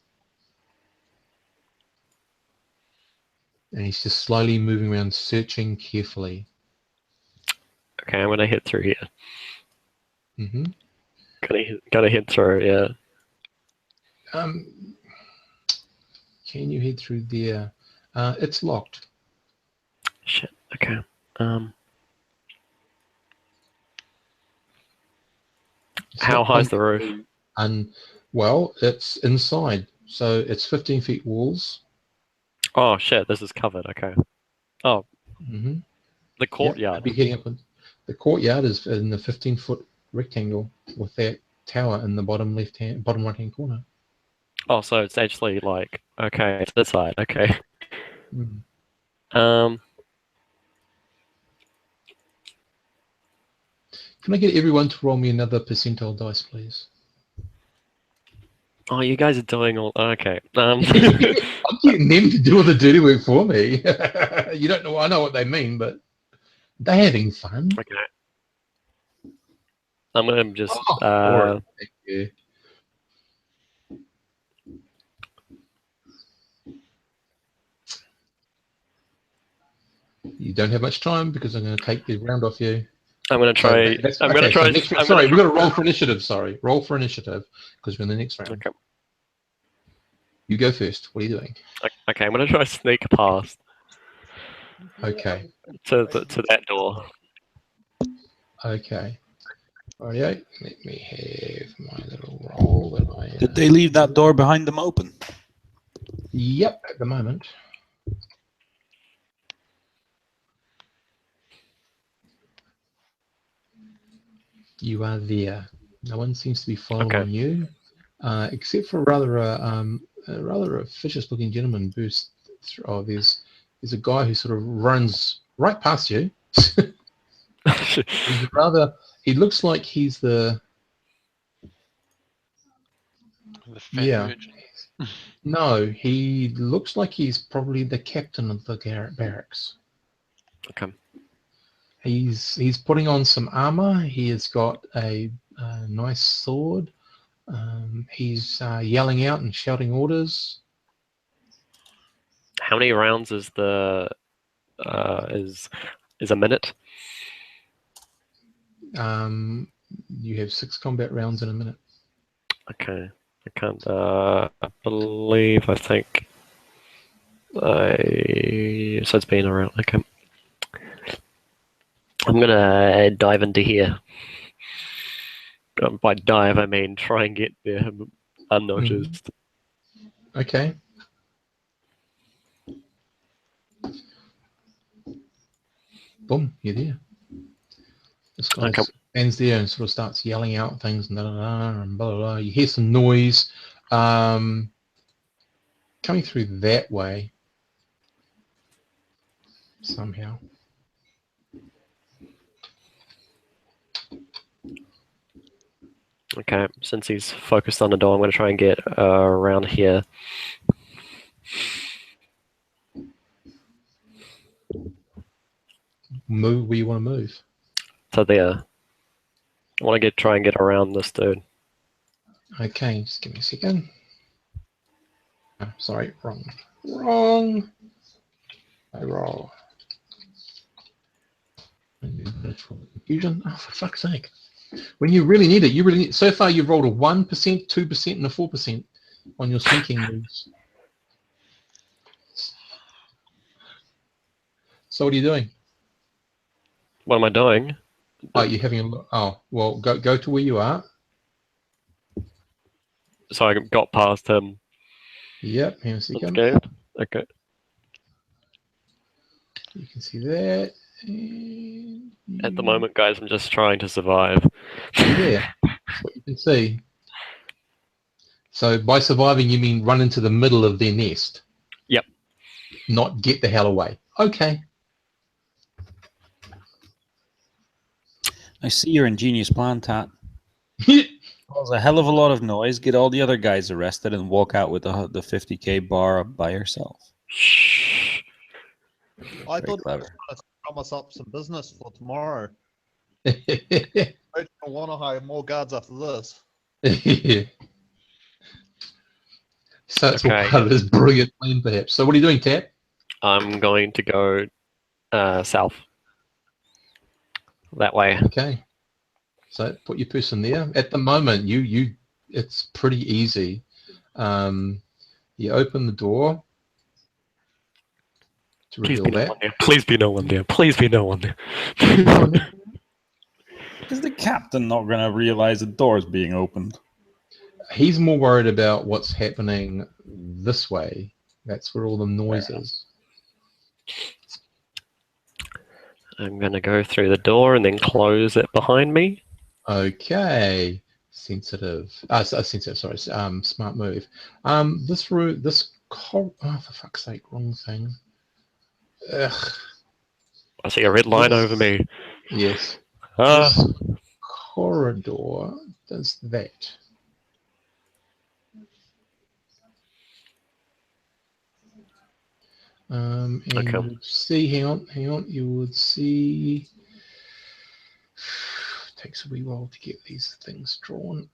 And he's just slowly moving around, searching carefully. Okay, I'm gonna hit through here. Mm-hmm. Gotta hit through, yeah. Can you head through there? It's locked. Shit. Okay. It's How not high's the roof? Well, it's inside, so it's 15 feet walls. Oh shit! This is covered. Okay. Oh, Mm-hmm. the courtyard. Be heading up. The courtyard is in the 15-foot rectangle with that tower in the bottom right-hand corner. Oh, so it's actually like okay, it's this side. Okay. Mm. Can I get everyone to roll me another percentile dice, please? Oh, you guys are doing all okay. I'm getting them to do all the dirty work for me. You don't know. I know what they mean, but they're having fun. Okay. I'm gonna just Alright, thank you. You don't have much time because I'm going to take the round off you. I'm gonna try. I'm gonna try. Sorry, we've got to roll for initiative. Sorry, roll for initiative because we're in the next round. Okay. You go first. What are you doing? Okay, I'm gonna try to sneak past Okay. to that door. Okay. Alright, let me have my little roll that I. Did they leave that door behind them open? Yep, at the moment. You are there. No one seems to be following you, except for a rather officious-looking gentleman burst through. Oh, there's a guy who sort of runs right past you. He looks like he's the fat merchant. No, he looks like he's probably the captain of the barracks. Okay. He's putting on some armor. He has got a nice sword. He's yelling out and shouting orders. How many rounds is the is a minute? You have 6 combat rounds in a minute. Okay. I can't. I think. So it's been around. Okay. I'm gonna dive into here. By dive, I mean try and get there unnoticed. Okay. Boom, you're there. This guy stands there and sort of starts yelling out things and blah, blah, blah. You hear some noise coming through that way somehow. Okay, since he's focused on the door, I'm going to try and get around here. Move where you want to move. So there. I want to try and get around this dude. Okay, just give me a second. Oh, sorry, wrong. I roll. Confusion. Oh, for fuck's sake! When you really need it, So far, you've rolled a 1%, 2%, and a 4% on your sneaking moves. So what are you doing? What am I doing? Oh, you're having a look. Oh, well, go to where you are. So I got past him. Yep, hang on a second. Okay. You can see that. And At the moment, guys, I'm just trying to survive. Yeah, that's what you can see. So by surviving, you mean run into the middle of their nest? Yep. Not get the hell away. Okay. I see your ingenious plan, Tat. Cause a hell of a lot of noise, get all the other guys arrested, and walk out with the 50k bar by yourself. Shh. I Very thought I was clever. trying to promise up some business for tomorrow. so I don't want to hire more guards after this. it's all Okay. part of this brilliant plan, perhaps. So what are you doing, Tap? I'm going to go south. That way. Okay. So put your person there. At the moment, it's pretty easy. You open the door to Please reveal be no that. one there. Please be no one there. Please be no one there. Is the captain not going to realize the door is being opened? He's more worried about what's happening this way. That's where all the noise is. I'm going to go through the door and then close it behind me. Okay. Sensitive. Sensitive. Sorry. Smart move. This room. Oh, for fuck's sake! Wrong thing. Ugh. I see a red line This- over me. Yes. Ah, This corridor does that. And Okay. you would see, hang on, you would see, takes a wee while to get these things drawn.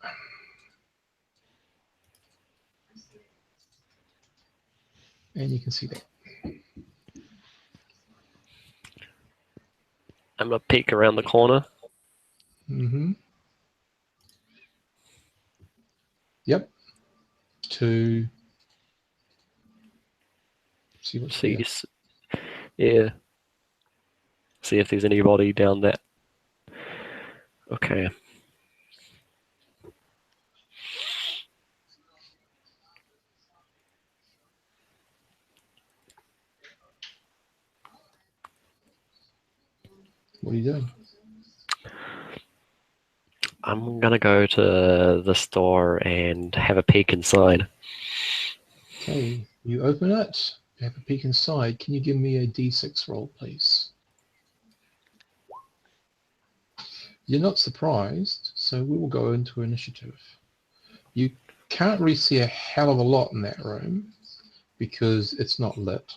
And you can see that. I'm going to peek around the corner. Mm-hmm. Yep. To see what's See, there. yeah. See if there's anybody down that. Okay. What are you doing? I'm going to go to the store and have a peek inside. Okay, you open it, have a peek inside. Can you give me a D6 roll, please? You're not surprised, so we will go into initiative. You can't really see a hell of a lot in that room because it's not lit.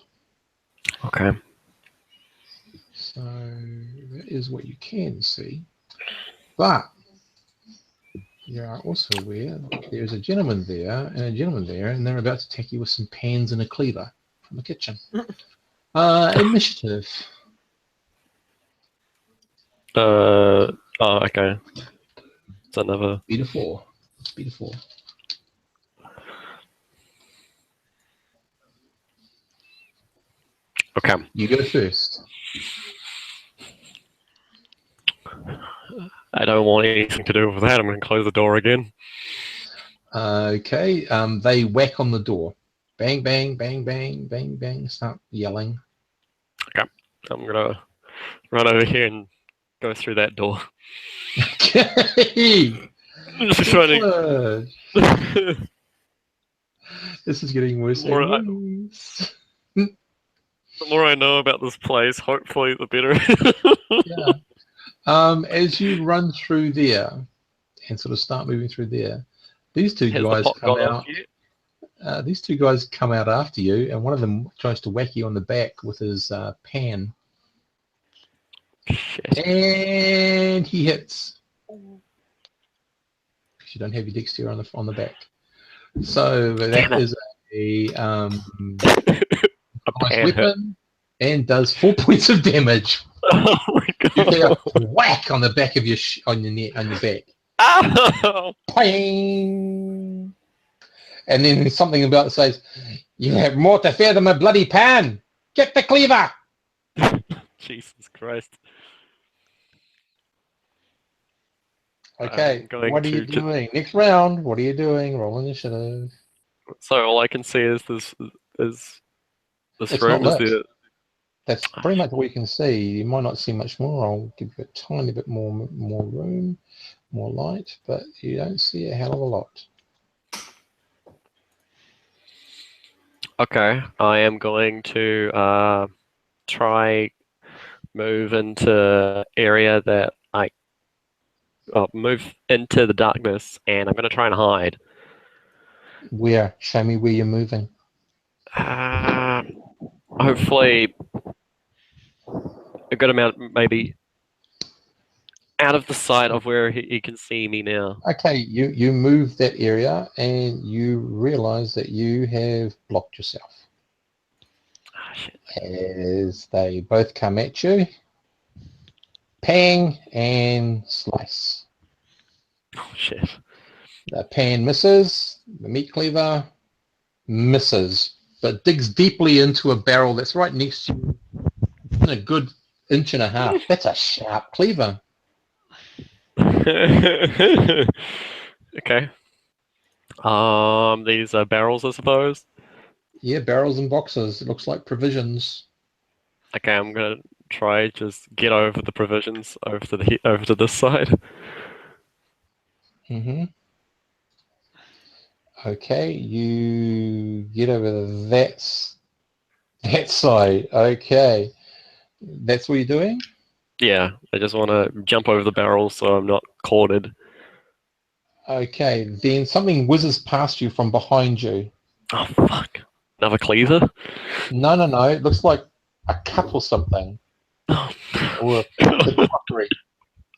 Okay. So that is what you can see. But you are also aware that there's a gentleman there and a gentleman there, and they're about to attack you with some pans and a cleaver from the kitchen. Initiative. Oh, okay. It's another. Speed of 4. Speed of 4. Okay. You go first. I don't want anything to do with that. I'm going to close the door again. Okay. They whack on the door. Bang, bang, bang, bang, bang, bang. Start yelling. Okay. I'm going to run over here and go through that door. Okay. Just running. Good. This is getting worse More- and worse. The more I know about this place, hopefully the better. Yeah. As you run through there and sort of start moving through there, these two Has the guys pot come gone off out. yet? These two guys come out after you, and one of them tries to whack you on the back with his pan, Shit. and he hits. Because you don't have your dexterity on the back, so Damn that it. is a A nice pan hit. weapon and does 4 points of damage. Oh my You get a god. whack on the back of your on your back. Ow! Ping! And then something about it says, "You have more to fear than my bloody pan. Get the cleaver." Jesus Christ. Okay, I'm going what are you to doing? Next round, what are you doing? Roll initiative. So all I can see is this It's room. not Is lit. there? That's pretty much what you can see. You might not see much more. I'll give you a tiny bit more room, more light, but you don't see a hell of a lot. Okay, I am going to try move into area that I move into the darkness, and I'm going to try and hide. Where? Show me where you're moving. Hopefully, a good amount, maybe out of the sight of where he can see me now. Okay, you move that area and you realize that you have blocked yourself. Ah, shit. As they both come at you. Pang and slice. Oh, shit. The pan misses. The meat cleaver misses, but digs deeply into a barrel that's right next to you. In a good inch and a half. That's a sharp cleaver. Okay. These are barrels, I suppose. Yeah, barrels and boxes. It looks like provisions. Okay, I'm gonna try just get over the provisions over to this side. Mm-hmm. Okay, you get over that side. Okay, that's what you're doing. Yeah, I just want to jump over the barrels so I'm not cornered. Okay, then something whizzes past you from behind you. Oh fuck! Another cleaver? No. It looks like a cup or something, Oh, or the crockery.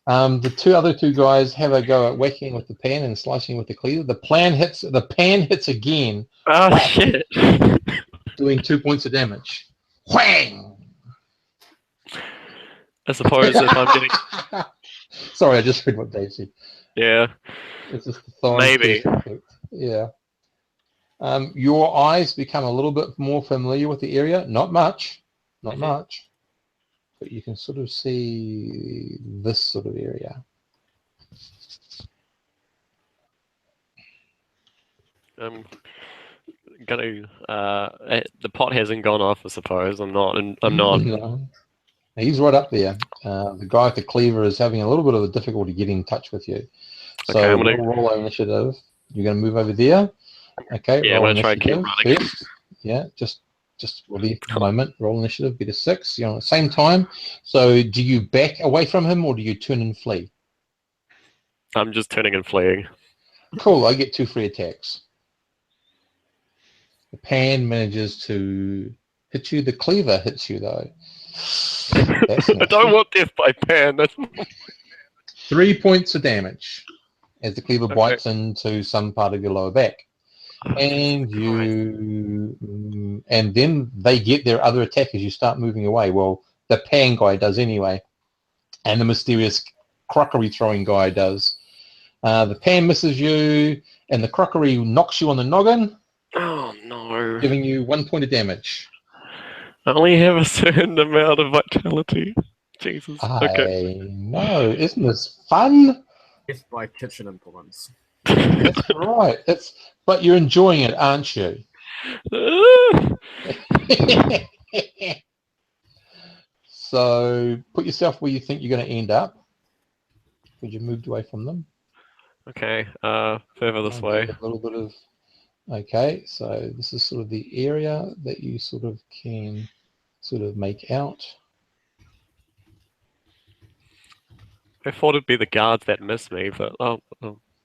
The other two guys have a go at whacking with the pan and slicing with the cleaver. The pan hits again, oh whack, shit! doing 2 points of damage. Whang! I suppose if I'm getting Sorry, I just heard what Dave said. yeah, It's just the thorns maybe. effect. Yeah. Your eyes become a little bit more familiar with the area. Not much, but you can sort of see this sort of area. I'm gonna. The pot hasn't gone off. I suppose I'm not. I'm not. No. He's right up there. The guy with the cleaver is having a little bit of a difficulty getting in touch with you. So Okay, I'm gonna. roll initiative. You're going to move over there. Okay, Yeah, I'm roll gonna try and keep initiative running. first. Yeah, just will be for a moment. Roll initiative, get a 6. You're on at the same time. So do you back away from him or do you turn and flee? I'm just turning and fleeing. Cool, I get 2 free attacks. The pan manages to hit you. The cleaver hits you, though. That's I don't nasty. want death by pan. That's 3 points of damage as the cleaver okay. bites into some part of your lower back. Oh, And Jesus Christ. and then they get their other attack as you start moving away. Well, the pan guy does anyway, and the mysterious crockery throwing guy does. The pan misses you, and the crockery knocks you on the noggin, Oh no. giving you 1 point of damage. I only have a certain amount of vitality. Jesus. Okay. I know, isn't this fun? If by kitchen implements. That's right. But you're enjoying it, aren't you? So put yourself where you think you're going to end up. Because you moved away from them. Okay. Further this I'll way. get a little bit of. Okay, so this is sort of the area that you sort of can sort of make out. I thought it'd be the guards that missed me, but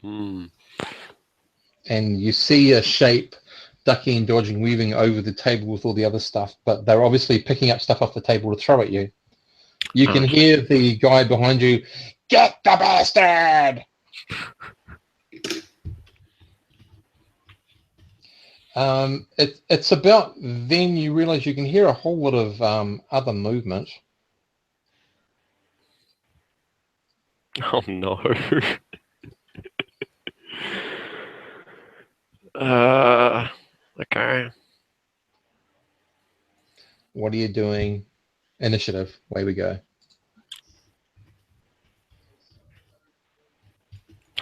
And you see a shape ducking and dodging, weaving over the table with all the other stuff, but they're obviously picking up stuff off the table to throw at you. You can hear the guy behind you, "Get the bastard!" It's about then you realize you can hear a whole lot of other movement. oh no. Okay. What are you doing? Initiative. Away we go.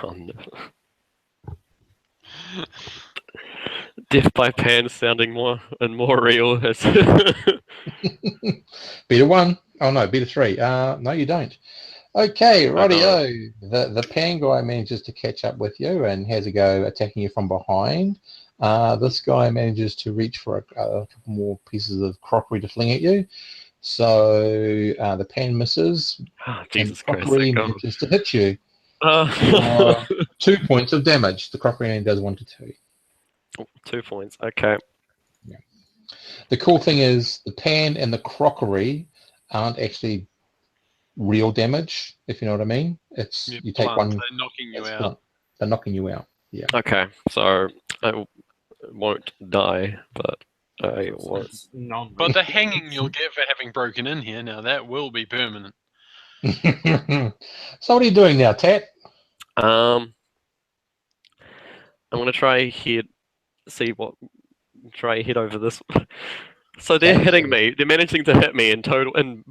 Oh no. Death by pan sounding more and more real. Beta 1. Oh no, beta 3. No, you don't. Okay, rightio. The pan guy manages to catch up with you and has a go attacking you from behind. This guy manages to reach for a couple more pieces of crockery to fling at you. So the pan misses. Oh, Jesus and the crockery Christ. manages to hit you. For 2 points of damage. The crockery only does 1 to 2. 2 points. Okay. The cool thing is the pan and the crockery aren't actually real damage, if you know what I mean. It's You're you take blunt, one. they're knocking you It's out. blunt. They're knocking you out. Yeah. Okay. So I won't die, but I won't. It's non. But the hanging you'll get for having broken in here, now that will be permanent. So what are you doing now, Tat? I'm gonna try hit. Try hit over this. So they're Okay. hitting me. They're managing to hit me in total in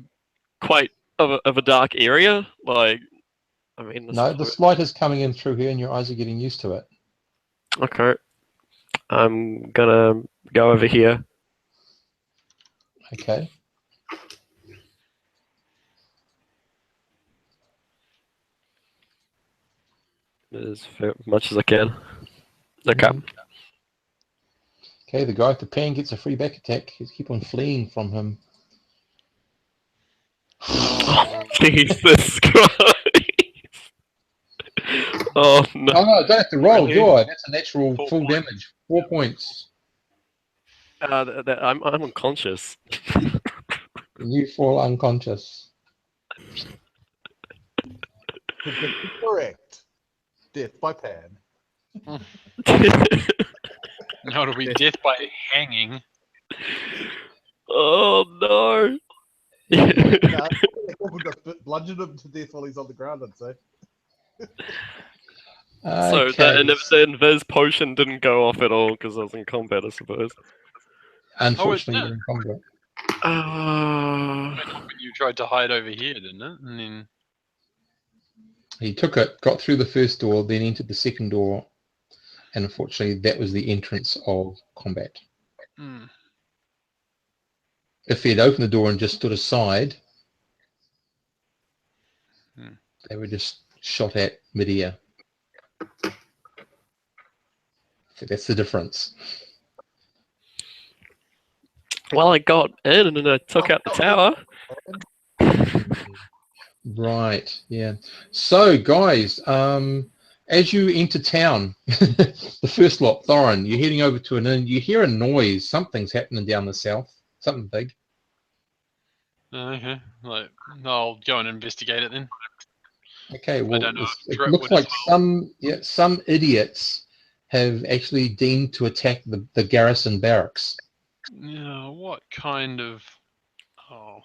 quite of a dark area. Like, I mean, No, the light is coming in through here, and your eyes are getting used to it. Okay. I'm gonna go over here. Okay. As much as I can. Okay. Okay, the guy with the pan gets a free back attack. You keep on fleeing from him. Oh, Jesus Christ. Oh no. Oh no, don't have to roll, Really? do I? That's a natural 4 full points. damage. 4 points. I'm unconscious. You fall unconscious. Correct. Death by pan. No, it'll be death by hanging. Oh no. Nah, we got bludgeoned him to death while he's on the ground, I'd say. So Okay. the invis potion didn't go off at all because I was in combat, I suppose. Unfortunately, Oh, it you're in combat. Went off when you tried to hide over here, didn't it? And then He took it, got through the first door, then entered the second door, and unfortunately, that was the entrance of combat. If he had opened the door and just stood aside, they were just shot at mid-air. So that's the difference. Well, I got in and I took out the tower. Right, yeah. So, guys, as you enter town, the first lot, Thorin, you're heading over to an inn. You hear a noise. Something's happening down the south. Something big. okay, like I'll go and investigate it then. Okay, well, don't know if it Drit looks would as like some idiots have actually deemed to attack the garrison barracks. Yeah, what kind of? Oh.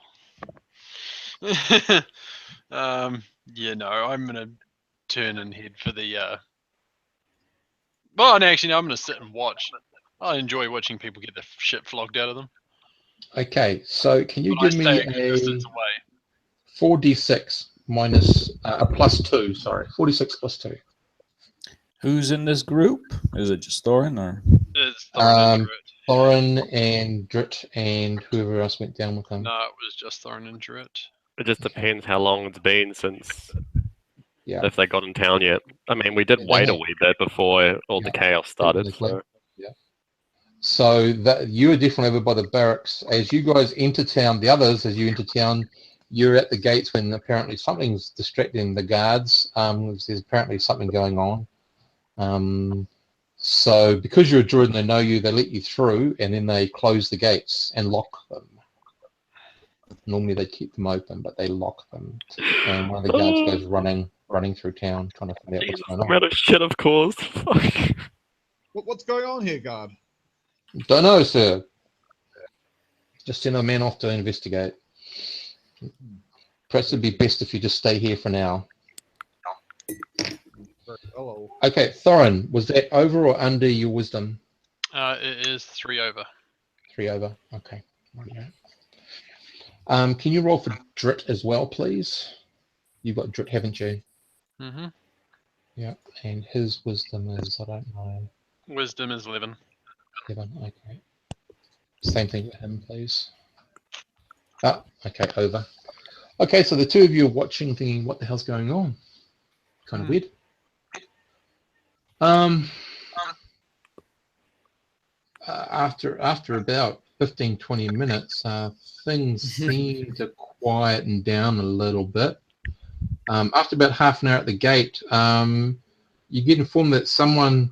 Yeah, no, I'm gonna turn and head for the. Well, no, actually, no, I'm gonna sit and watch. I enjoy watching people get the shit flogged out of them. Okay, so can you But give I me stay a good a distance away. 4d6 minus a plus 2? Sorry, 46 plus 2. Who's in this group? Is it just Thorin or? It's Thorin and Drit. Thorin and Drit and whoever else went down with him. No, it was just Thorin and Drit. It just depends how long it's been since if they got in town yet. I mean, we did They wait a have. wee bit before all the chaos started. So. So that you are definitely over by the barracks. As you guys enter town, the others, as you enter town, you're at the gates when apparently something's distracting the guards. There's apparently something going on. So because you're a druid and they know you, they let you through, and then they close the gates and lock them. Normally they keep them open, but they lock them. And one of the guards goes running through town, trying to find out what's going on. The amount of shit I've caused. Fuck. What's going on here, guard? Don't know, sir. Just send a man off to investigate. Perhaps it'd be best if you just stay here for now. Hello. Okay, Thorin, was that over or under your wisdom? It is 3 over. 3 over. Okay. Can you roll for Drit as well, please? You've got Drit, haven't you? Mm-hmm. Yeah. And his wisdom is, I don't know. Wisdom is 11. 7. Okay. Same thing with him, please. Ah, okay, over. Okay, so the two of you are watching, thinking, what the hell's going on? Kind of weird. After about 15-20 minutes, things seem to quieten down a little bit. After about half an hour at the gate, you get informed that someone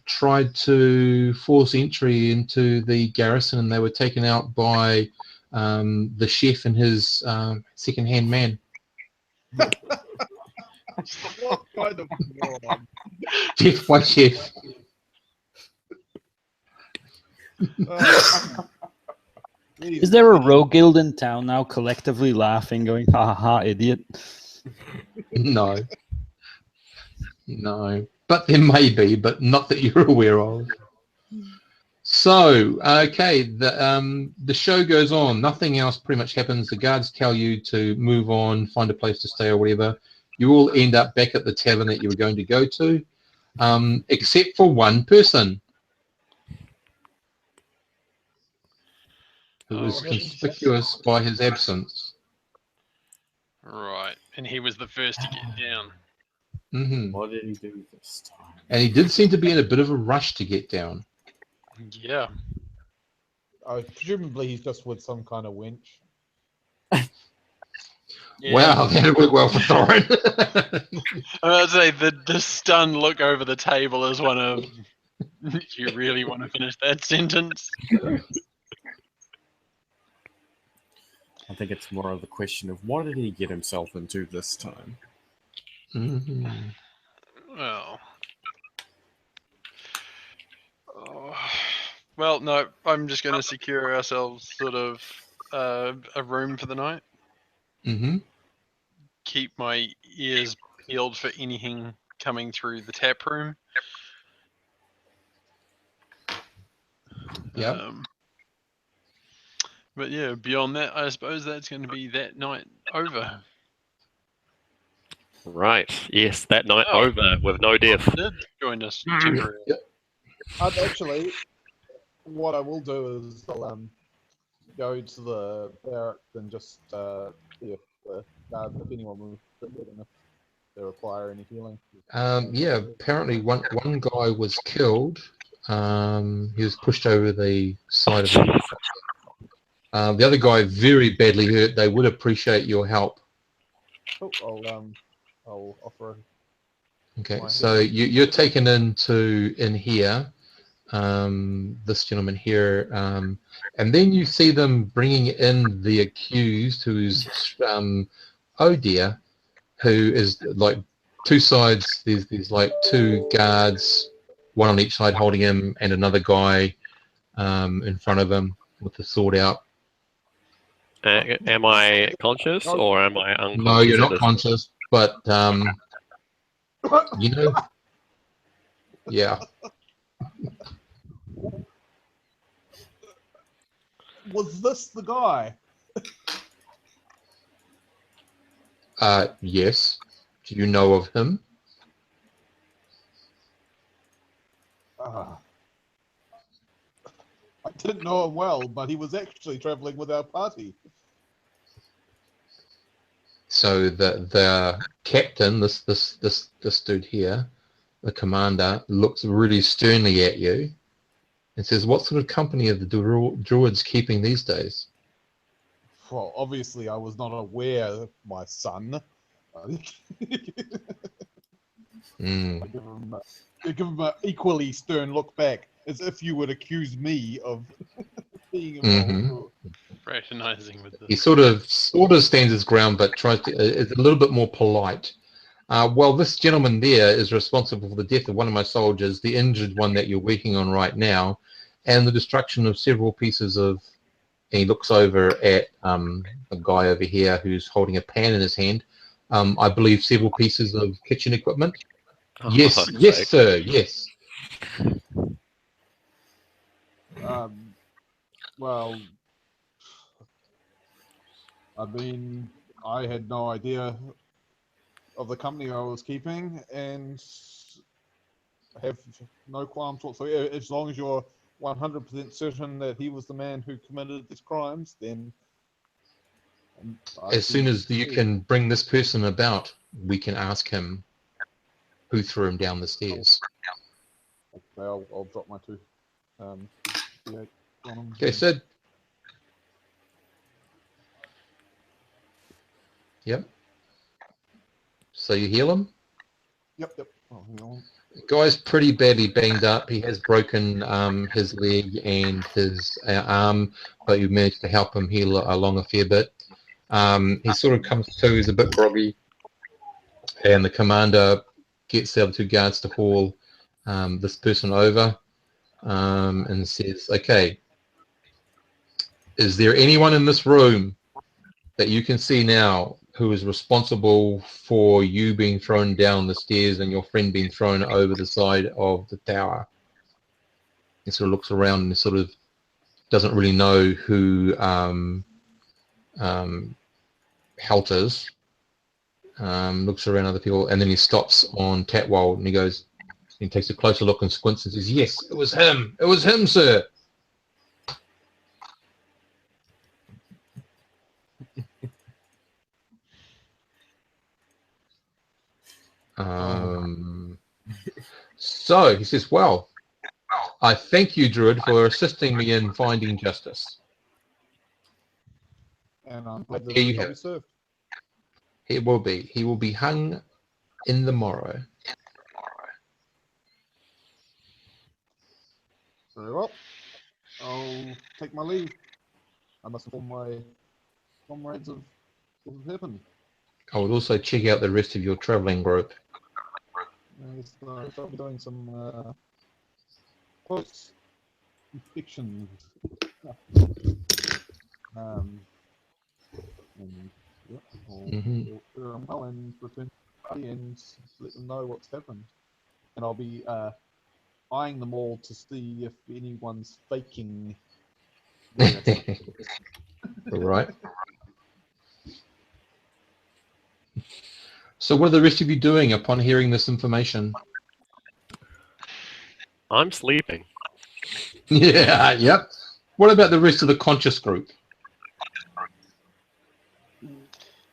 tried to force entry into the garrison, and they were taken out by the chef and his second-hand man. What kind of moron? Chef by chef. Is there a rogue guild in town now collectively laughing, going, ha ha ha, idiot? No. No. But there may be, but not that you're aware of. So, okay, the show goes on. Nothing else pretty much happens. The guards tell you to move on, find a place to stay or whatever. You all end up back at the tavern that you were going to go to, except for one person who was conspicuous by his absence. Right, and he was the first to get down. Mm-hmm. What did he do this time? And he did seem to be in a bit of a rush to get down. Yeah. Presumably he's just with some kind of wench. Wow, that'd work well for Thorin. I would say the stunned look over the table is one of, you really want to finish that sentence? I think it's more of the question of what did he get himself into this time? Mm-hmm. Well. Well, no, I'm just going to secure ourselves sort of a room for the night. Mm-hmm. Keep my ears peeled for anything coming through the tap room. Yep. But yeah, beyond that, I suppose that's going to be that night over. Right. Yes, that night over with no death. Did join us temporarily. Yep. Actually, what I will do is I'll go to the barracks and just see if the guards, if anyone moves, and if they require any healing. Yeah, apparently one guy was killed. He was pushed over the side of the... the other guy very badly hurt. They would appreciate your help. Oh, I'll offer. Okay, My so you're taken in here. This gentleman here, and then you see them bringing in the accused, who's oh dear, who is like two sides. There's like two guards, one on each side holding him, and another guy in front of him with the sword out. Am I conscious or am I unconscious? No, you're not conscious, but you know, yeah. Was this the guy? Yes. Do you know of him? I didn't know him well, but he was actually traveling with our party. So the captain, this dude here, the commander, looks really sternly at you and says, "What sort of company are the druids keeping these days?" Well, obviously I was not aware, my son. Mm. I give him an equally stern look back, as if you would accuse me of being involved. Mm-hmm. Fraternizing with He this. sort of stands his ground, but tries to is a little bit more polite. Well, this gentleman there is responsible for the death of one of my soldiers, the injured one that you're working on right now, and the destruction of several pieces of... And he looks over at a guy over here who's holding a pan in his hand. I believe several pieces of kitchen equipment. Oh, Yes, yes, sir, yes. Well, I mean, I had no idea of the company I was keeping, and have no qualms whatsoever. As long as you're 100% certain that he was the man who committed these crimes, then... As soon as you can bring this person about, we can ask him who threw him down the stairs. Okay, I'll drop my two. D8 on him. Okay, Sid. Yep. So you heal him. Yep. Oh, hang on. Guy's pretty badly banged up. He has broken his leg and his arm, but you managed to help him heal along a fair bit. He sort of comes to, he's a bit groggy, and the commander gets the other two guards to haul this person over and says, okay, is there anyone in this room that you can see now who is responsible for you being thrown down the stairs and your friend being thrown over the side of the tower? He sort of looks around and sort of doesn't really know who Helt is. Looks around other people, and then he stops on Tatwald and he goes, he takes a closer look and squints and says, yes, it was him, sir. So he says, well, I thank you, Druid, for assisting me in finding justice. And I'm glad that Here you I'll have be it. served. He will be. He will be hung in the morrow. Very well. I'll take my leave. I must inform my comrades of what has happened. I would also check out the rest of your travelling group. Yes, I'll be doing some close inspections. And yep, I'll clear them well and return to the party and let them know what's happened. And I'll be eyeing them all to see if anyone's faking. All right. So what are the rest of you doing upon hearing this information? I'm sleeping. Yeah, yep. What about the rest of the conscious group?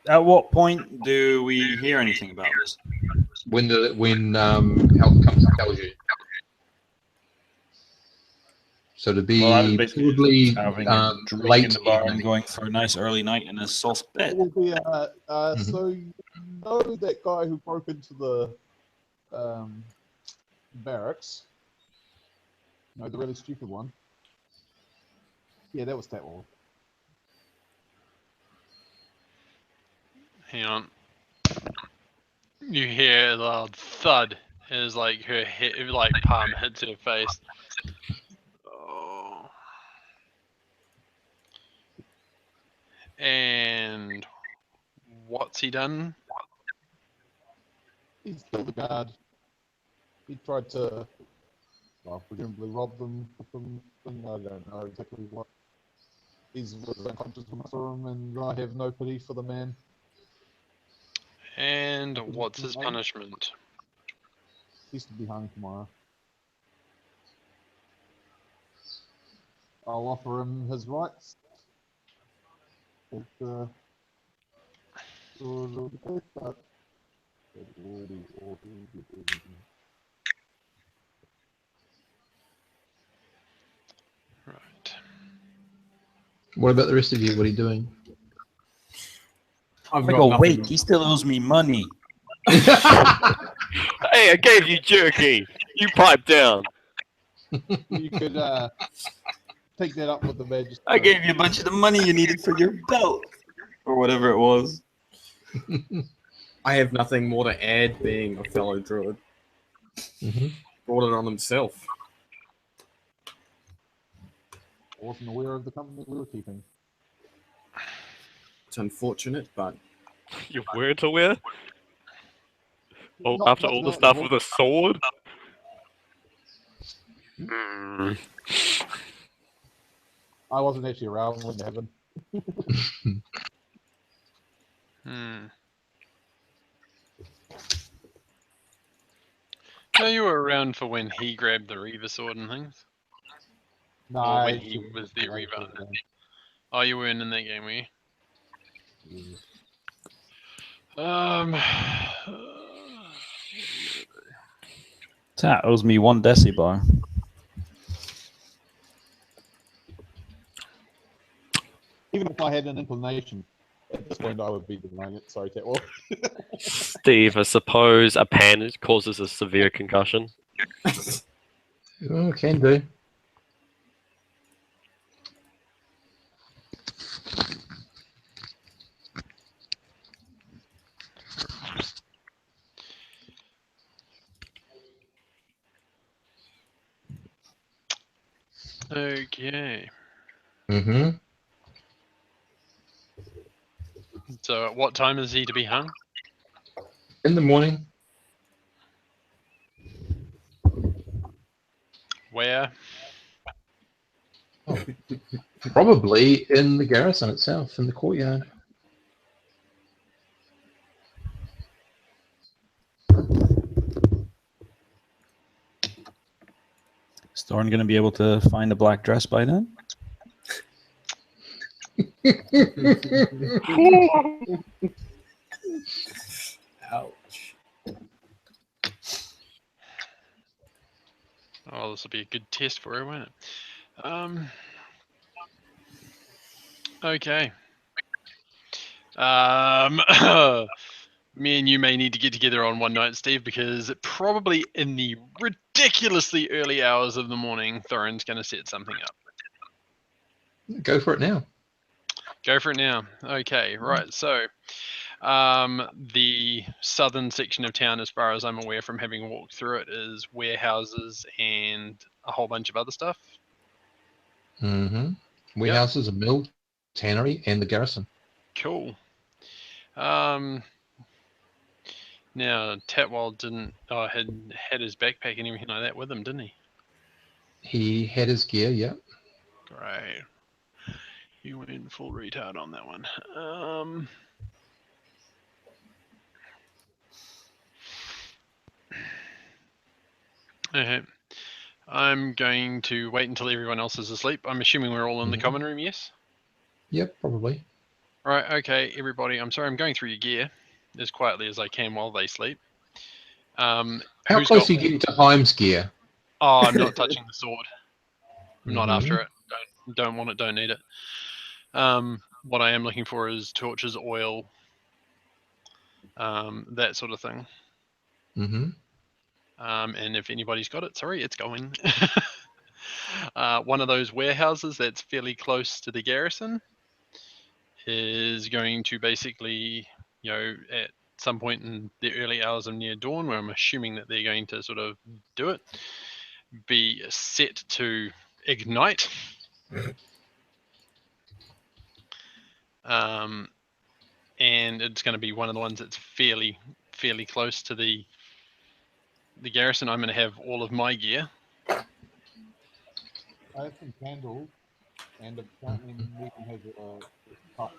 At what point do we hear anything about this? When Help comes and tells you. So to be Well, I was basically probably having a drink late in the bar and evening. going for a nice early night in a soft It bed. will be so you know that guy who broke into the barracks? No, the really stupid one. Yeah, that was that one. Hang on. You hear a loud thud as like her head, like palm hits her face. Oh. And what's he done? He's killed the guard. He tried to, well, presumably rob them of something. I don't know exactly what. He's unconscious for him, and I have no pity for the man. And what's his punishment? He's to be hung tomorrow. I'll offer him his rights. But Right. What about the rest of you? What are you doing? I've I got go, nothing. wait, he still owes me money. Hey, I gave you jerky. You pipe down. you could take that up with the magistrate. I gave you a bunch of the money you needed for your belt. Or whatever it was. I have nothing more to add, being a fellow druid. Brought it on himself. I wasn't aware of the company we were keeping. It's unfortunate, but You weren't aware? Oh, Not- after not all the that stuff level. with a sword? Hmm. I wasn't actually around when it happened. No, you were around for when he grabbed the Reaver sword and things. No, Or I when he actually was the wasn't Reaver. around. Oh, you weren't in that game, were you? That owes me 1 decibar. Even if I had an inclination, at this point I would be denying it. Sorry, Tetwell. Steve, I suppose a pan causes a severe concussion. Oh, can do. Okay. Mm-hmm. So at what time is he to be hung? In the morning. Where? Oh, probably in the garrison itself, in the courtyard. Is Thorn going to be able to find a black dress by then? Ouch. Oh, this will be a good test for her, won't it? Okay. Me and you may need to get together on one night, Steve, because probably in the ridiculously early hours of the morning, Thorin's going to set something up. Go for it now. Go for it now. Okay, right. So, the southern section of town, as far as I'm aware from having walked through it, is warehouses and a whole bunch of other stuff. Mm-hmm. Warehouses, a mill, tannery, and the garrison. Cool. Now Tatwell had his backpack and everything like that with him, didn't he? He had his gear, yeah. Great. You went full retard on that one. Okay. I'm going to wait until everyone else is asleep. I'm assuming we're all in the common room, yes? Yep, probably. Right, okay, everybody. I'm sorry, I'm going through your gear as quietly as I can while they sleep. How close are you getting to Heim's gear? Oh, I'm not touching the sword. I'm not Mhm. after it. Don't want it, don't need it. What I am looking for is torches, oil, that sort of thing. Mm-hmm. And if anybody's got it, sorry, it's going. One of those warehouses that's fairly close to the garrison is going to basically, at some point in the early hours of near dawn, where I'm assuming that they're going to sort of do it, be set to ignite. And it's going to be one of the ones that's fairly close to the garrison. I'm going to have all of my gear. I have some candles, and apparently Megan has a touch.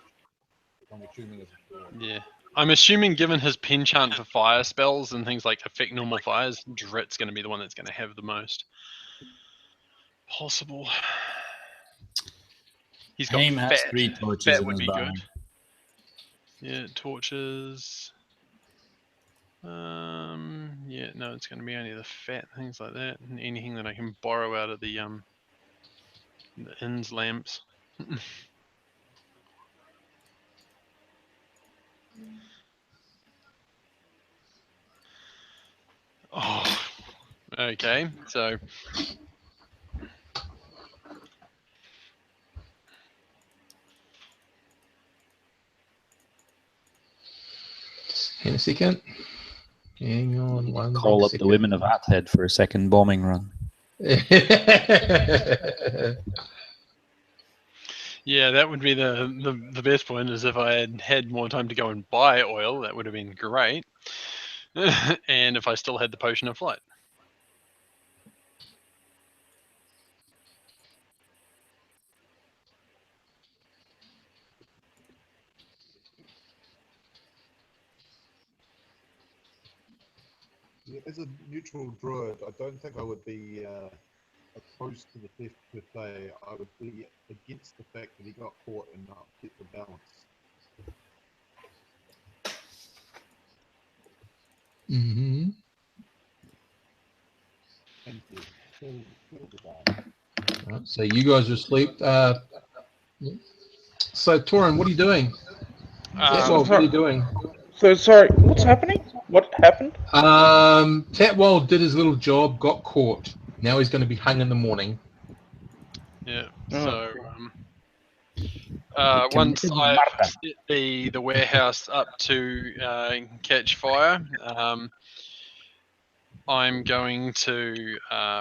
I'm assuming it's Yeah. I'm assuming, given his penchant for fire spells and things like affect normal fires, Drit's going to be the one that's going to have the most possible. He's got Haim has fat. 3 torches Fat in would his be bag. good. Yeah, torches. Yeah, no, it's going to be only the fat things like that, and anything that I can borrow out of the inn's lamps. Oh, okay. So Hang on a second. Hang on one Call up second. the women of Athead for a second bombing run. yeah, that would be the best point. Is if I had had more time to go and buy oil, that would have been great. And if I still had the potion of flight. Yeah, as a neutral druid, I don't think I would be opposed to the theft per se. I would be against the fact that he got caught and upset the balance. Mm-hmm. And kill the guy. Right, so you guys are asleep. So Torin, what are you doing? Tatwald, what are you doing? So sorry, what's happening? What happened? Tatwald did his little job, got caught. Now he's going to be hung in the morning. Yeah. Oh, So okay. once Committed I've murder. set the warehouse up to catch fire, I'm going to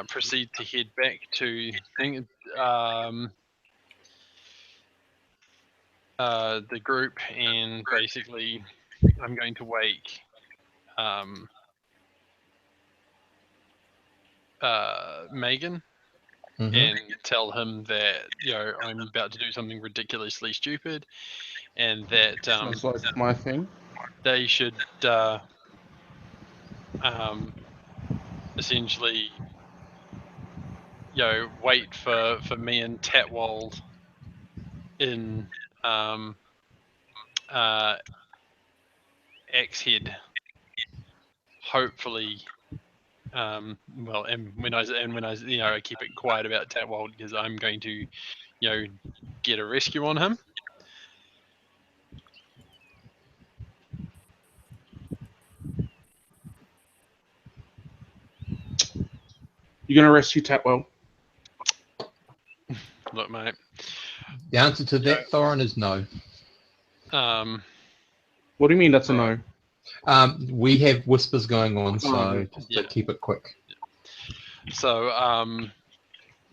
proceed to head back to the group, and basically I'm going to wake Megan and tell him that I'm about to do something ridiculously stupid, and that Sounds like my thing. they should essentially wait for me and Tatwald in Axe Head. Hopefully, well, and when I I keep it quiet about Tatwald because I'm going to get a rescue on him. You're gonna rescue Tatwell. Look, mate. The answer to that, Thorin, is no. What do you mean that's a Right. no? We have whispers going on, so just to Yeah. keep it quick. So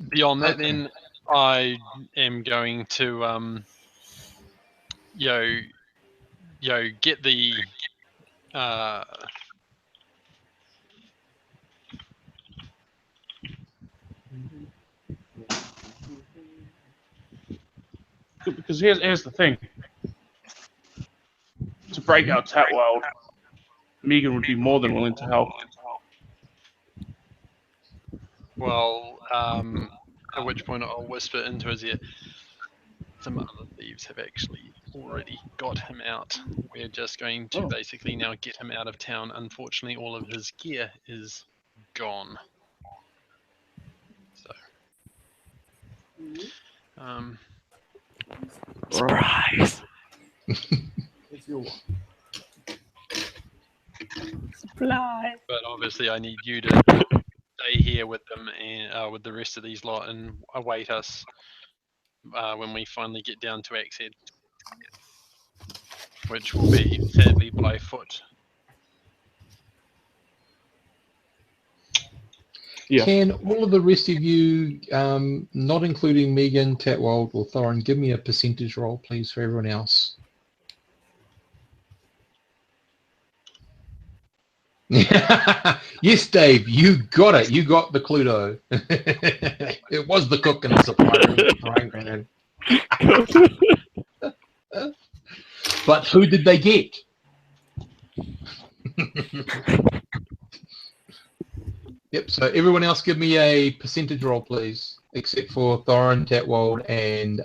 beyond that, Okay. then I am going to get the Because here's the thing. To break out Tatwell, Megan would be more than willing to help. well, at which point I'll whisper into his ear. Some other thieves have actually already got him out. We're just going to basically now get him out of town. Unfortunately, all of his gear is gone. So, Surprise! Surprise! but obviously, I need you to stay here with them and with the rest of these lot and await us when we finally get down to Axehead, which will be sadly by foot. Yeah. Can all of the rest of you, not including Megan, Tatwald, or Thorin, give me a percentage roll, please, for everyone else? Yes, Dave, you got it. You got the Cluedo. It was the cook in the supply room with the frying pan. But who did they get? Yep, so everyone else give me a percentage roll, please, except for Thorin, Tatwald, and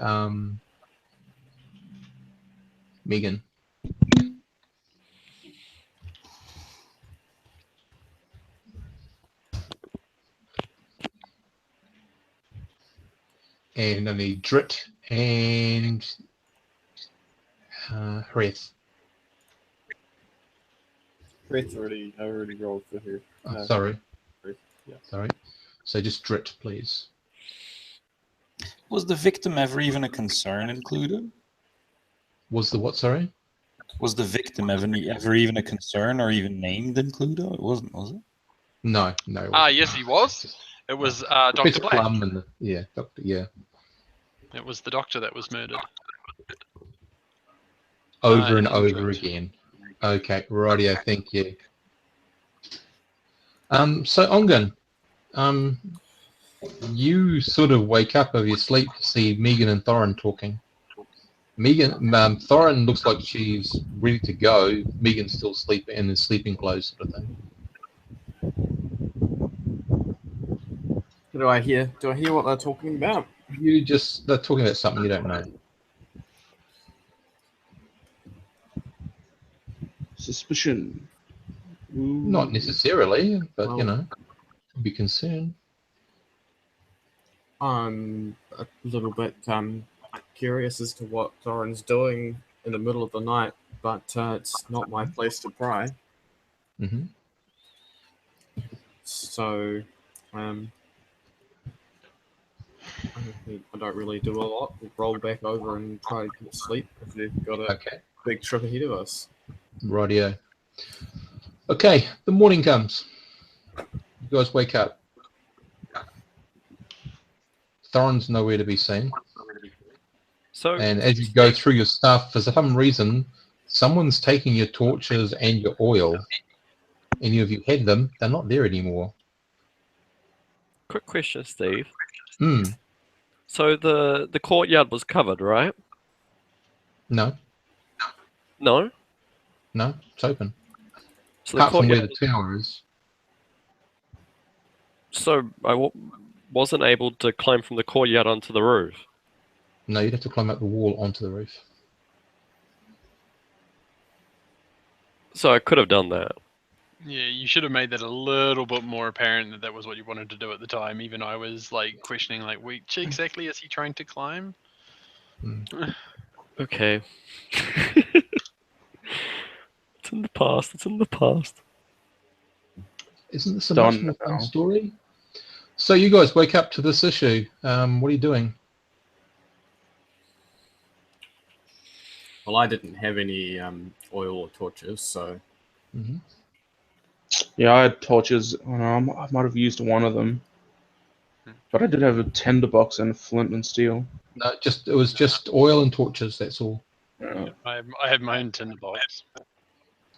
Megan. And I need Drit and Hreth. Brett's I already rolled for her. Oh, sorry. Yeah. Sorry. So just Drit, please. Was the victim ever even a concern included? Was the what, sorry? Was the victim ever even a concern or even named in Cluedo? It wasn't, was it? No. Yes, he was. It was Dr. Professor Black. Plum and Doctor, yeah. It was the doctor that was murdered. Over and in over Drit. again. Okay, rightio, thank you. So Ongun, you sort of wake up of your sleep to see Megan and Thorin talking. Thorin looks like she's ready to go. Megan's still sleeping in his sleeping clothes, sort of thing. Do I hear what they're talking about? They're talking about something you don't know. Suspicion. Ooh. Not necessarily, but Well, be concerned. I'm a little bit curious as to what Thorin's doing in the middle of the night but it's not my place to pry. Mm-hmm. So, I don't really do a lot. We'll roll back over and try to get sleep if we've got a Okay. big trip ahead of us. Rightio. Okay, the morning comes. You guys wake up. Thorin's nowhere to be seen. So, And as you go through your stuff, for some reason, someone's taking your torches and your oil. Any of you had them, they're not there anymore. quick question, Steve. Hmm. So the courtyard was covered, right? No, No. no, it's open. So the Apart from where courtyard. the tower is. So wasn't able to climb from the courtyard onto the roof. No, you'd have to climb up the wall onto the roof. So I could have done that. Yeah, you should have made that a little bit more apparent that that was what you wanted to do at the time. Even I was like questioning, like, which exactly is he trying to climb? Okay. It's in the past. It's in the past. Isn't this a Done much more fun now. story? So you guys wake up to this issue. What are you doing? Well, I didn't have any oil or torches, so Mm-hmm. Yeah, I had torches. I might have used one of them, but I did have a tinderbox and flint and steel. No, it was just oil and torches. That's all. Yeah, I have my own tinderbox.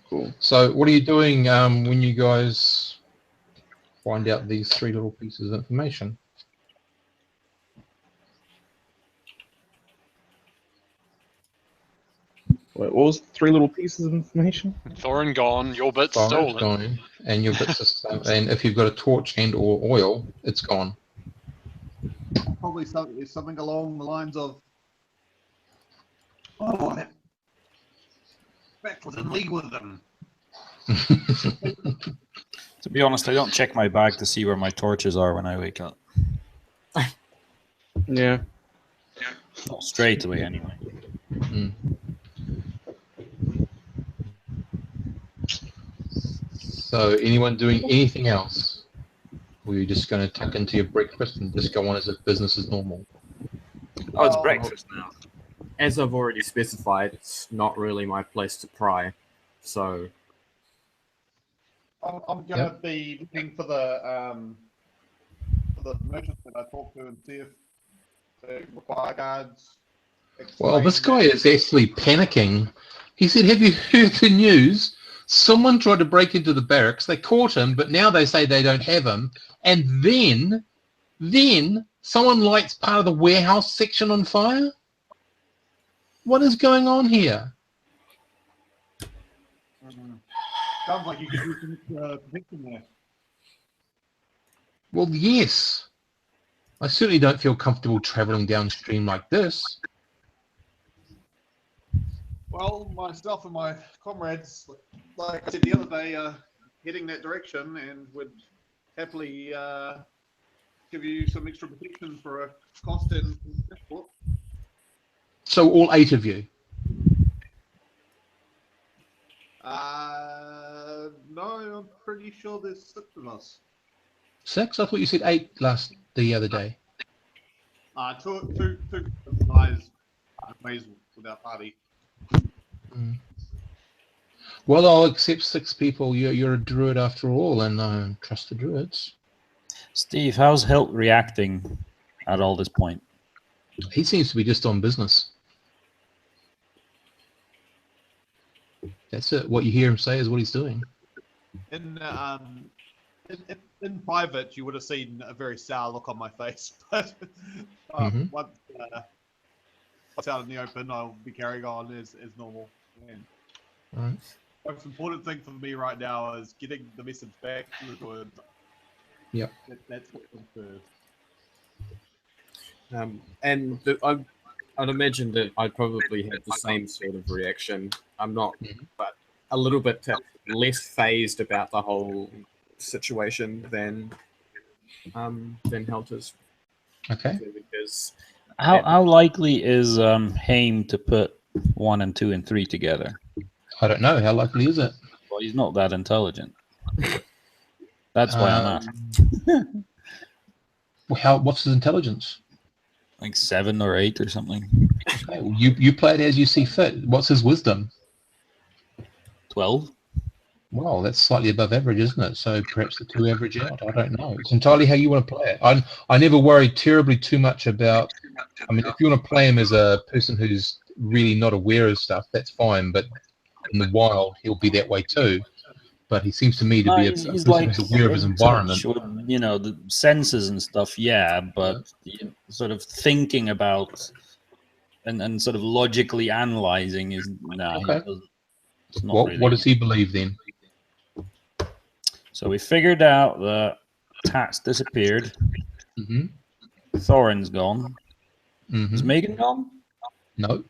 cool. So what are you doing when you guys find out these 3 little pieces of information? Wait, what was 3 little pieces of information? Thorin gone, your bit's Fire's stolen. gone, and your bits are stolen. And if you've got a torch and or oil, it's gone. Probably something along the lines of, "Oh, that was in league with them." To be honest, I don't check my bag to see where my torches are when I wake up. Yeah. Not straight away, anyway. Mm. So anyone doing anything else? Or are you just going to tuck into your breakfast and just go on as if business is normal? Oh, it's breakfast now. as I've already specified, it's not really my place to pry. So I'm going to be looking for the merchants that I talked to and see if they require guards. Well, this guy is actually panicking. He said, "Have you heard the news? Someone tried to break into the barracks. They caught him, but now they say they don't have him. And then someone lights part of the warehouse section on fire. What is going on here?" Sounds like you could do some protection there. Well, yes. I certainly don't feel comfortable traveling downstream like this. Well, myself and my comrades, like I said the other day, are heading that direction and would happily give you some extra protection for a cost in transport. So all 8 of you. No, I'm pretty sure there's 6 of us. 6? I thought you said 8 the other day. Two guys ways without party. Mm. Well, I'll accept 6 people. You're a druid after all, and I trust the druids. Steve, how's Hilt reacting at all this point? He seems to be just on business. That's it. What you hear him say is what he's doing. In private, you would have seen a very sour look on my face, but once out in the open, I'll be carrying on as normal. And Right. the most important thing for me right now is getting the message back to the druids. Yep. That's what comes first. I'd imagine that I'd probably have the same sort of reaction. I'm not, but a little bit less phased about the whole situation than Helter's. Okay. Because How likely is Haim to put 1 and 2 and 3 together? I don't know. How likely is it? Well, he's not that intelligent. That's why I'm asking. What's his intelligence? Like 7 or 8 or something. Okay, well, you play it as you see fit. What's his wisdom? 12. Well, that's slightly above average, isn't it? So perhaps the 2 average out. I don't know. It's entirely how you want to play it. I never worry terribly too much about. I mean, if you want to play him as a person who's really not aware of stuff, that's fine. But in the wild, he'll be that way too. But he seems to me to be a He's person like who's aware of his in environment. touch with, the senses and stuff, yeah, but sort of thinking about and sort of logically analyzing is Okay. he doesn't. It's not really. What does he believe then? So we figured out that Tat's disappeared. Mm-hmm. Thorin's gone. Mm-hmm. Is Megan gone? No.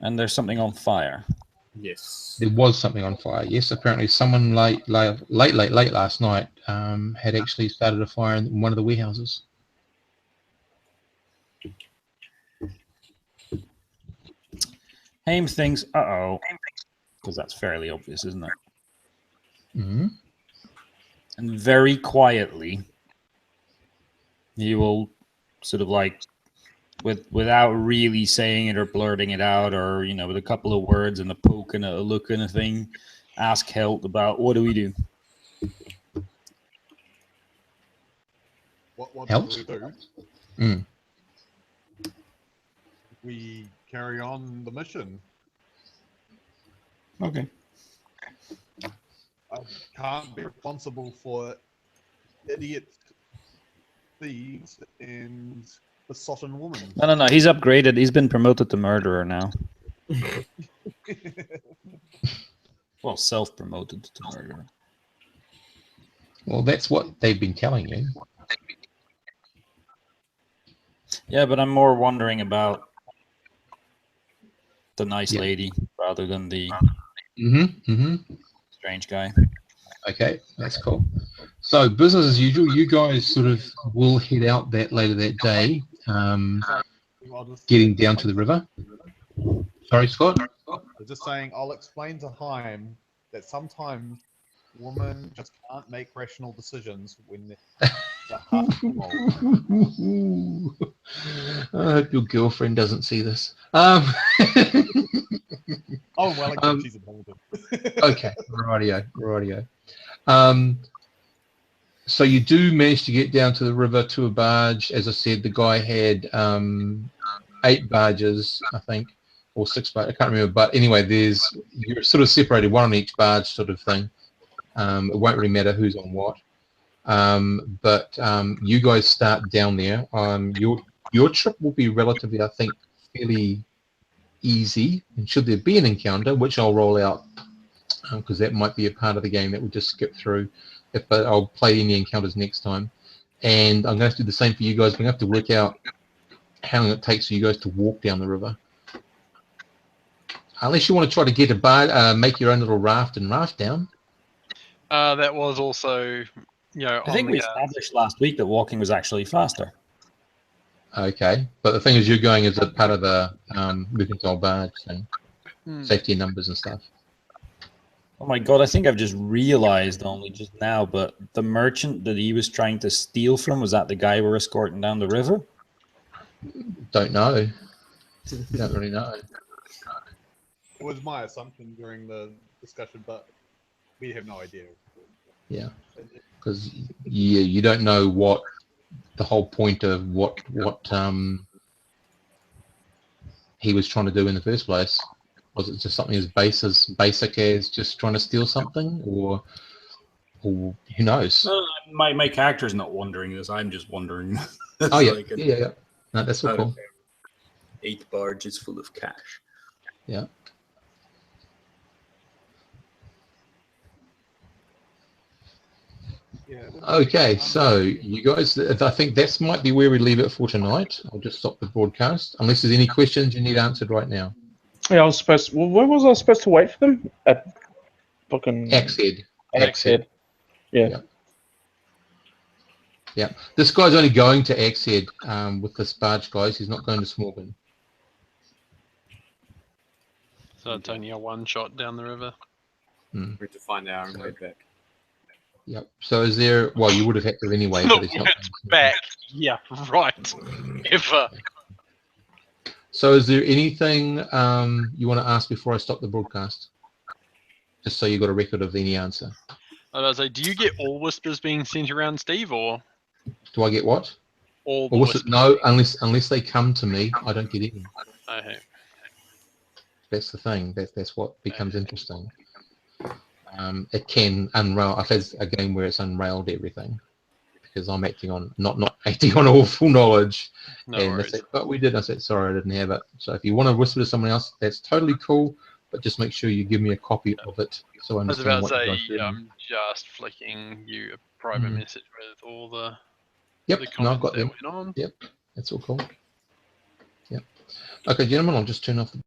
And there's something on fire. Yes. There was something on fire. Yes, apparently someone late last night had actually started a fire in one of the warehouses. Haim thinks, uh-oh, because that's fairly obvious, isn't it? Mm-hmm. And very quietly, he will sort of like, without really saying it or blurting it out, or with a couple of words and a poke and a look and a thing, ask Helt about what do we do. What Helt? do we do? Mm. We carry on the mission. Okay. I can't be responsible for idiot thieves and the Sotton woman. No. He's upgraded. He's been promoted to murderer now. Well, self-promoted to murderer. Well, that's what they've been telling you. Yeah, but I'm more wondering about the nice lady rather than the strange guy. Okay, that's cool. So business as usual. You guys sort of will head out later that day, getting down to the river. Sorry, Scott? I was just saying, I'll explain to Haim that sometimes women just can't make rational decisions when the heart involved. I hope your girlfriend doesn't see this. Oh, well, she's involved. Okay, rightio. So you do manage to get down to the river to a barge. As I said, the guy had 8 barges, I think, or 6 barges. I can't remember. But anyway, you're sort of separated, one on each barge sort of thing. It won't really matter who's on what. But you guys start down there. Your trip will be relatively, I think, fairly easy. And should there be an encounter, which I'll roll out, because that might be a part of the game that we'll just skip through. But I'll play any encounters next time. And I'm going to have to do the same for you guys. We're going to have to work out how long it takes for you guys to walk down the river. Unless you want to try to get make your own little raft and raft down. That was also, I think we established last week that walking was actually faster. Okay, but the thing is, you're going as a part of the mercantile barge thing, safety numbers and stuff. Oh my god, I think I've just realized only just now, but the merchant that he was trying to steal from, was that the guy we're escorting down the river? Don't know. Don't really know. It was my assumption during the discussion, but we have no idea. Yeah, because you don't know what the whole point of what he was trying to do in the first place. Was it just something as basic as just trying to steal something, or who knows? No, my character's not wondering this. I'm just wondering. Oh yeah, yeah. No, that's all cool. 8 barges full of cash. Yeah. Okay, so you guys, I think that might be where we leave it for tonight. I'll just stop the broadcast, unless there's any questions you need answered right now. Yeah, where was I supposed to wait for them? At fucking Axhead. Yeah. Yeah. This guy's only going to Axhead with this barge, guys. He's not going to Smorgon. So it's only a one shot down the river. We have to find our own way back. Yep. So is there? Well, you would have had to anyway, but it's not. Back. Yeah, right. Ever. So is there anything you want to ask before I stop the broadcast? Just so you got a record of any answer. I was like, do you get all whispers being sent around, Steve, or Do I get what? all the Or was whispers? it no? Unless they come to me, I don't get any. Okay. That's the thing. That's what becomes interesting. It can unrail. I've had a game where it's unrailed everything because I'm acting on not acting on all full knowledge. No and worries. they say, but we did. I said, sorry, I didn't have it. So if you want to whisper to someone else, that's totally cool. But just make sure you give me a copy of it so I I was understand about to what you say, guys do. I'm just flicking you a private message with all the Yep. the No, I've comments got that them. went on. Yep. That's all cool. Yep. Okay, gentlemen, I'll just turn off the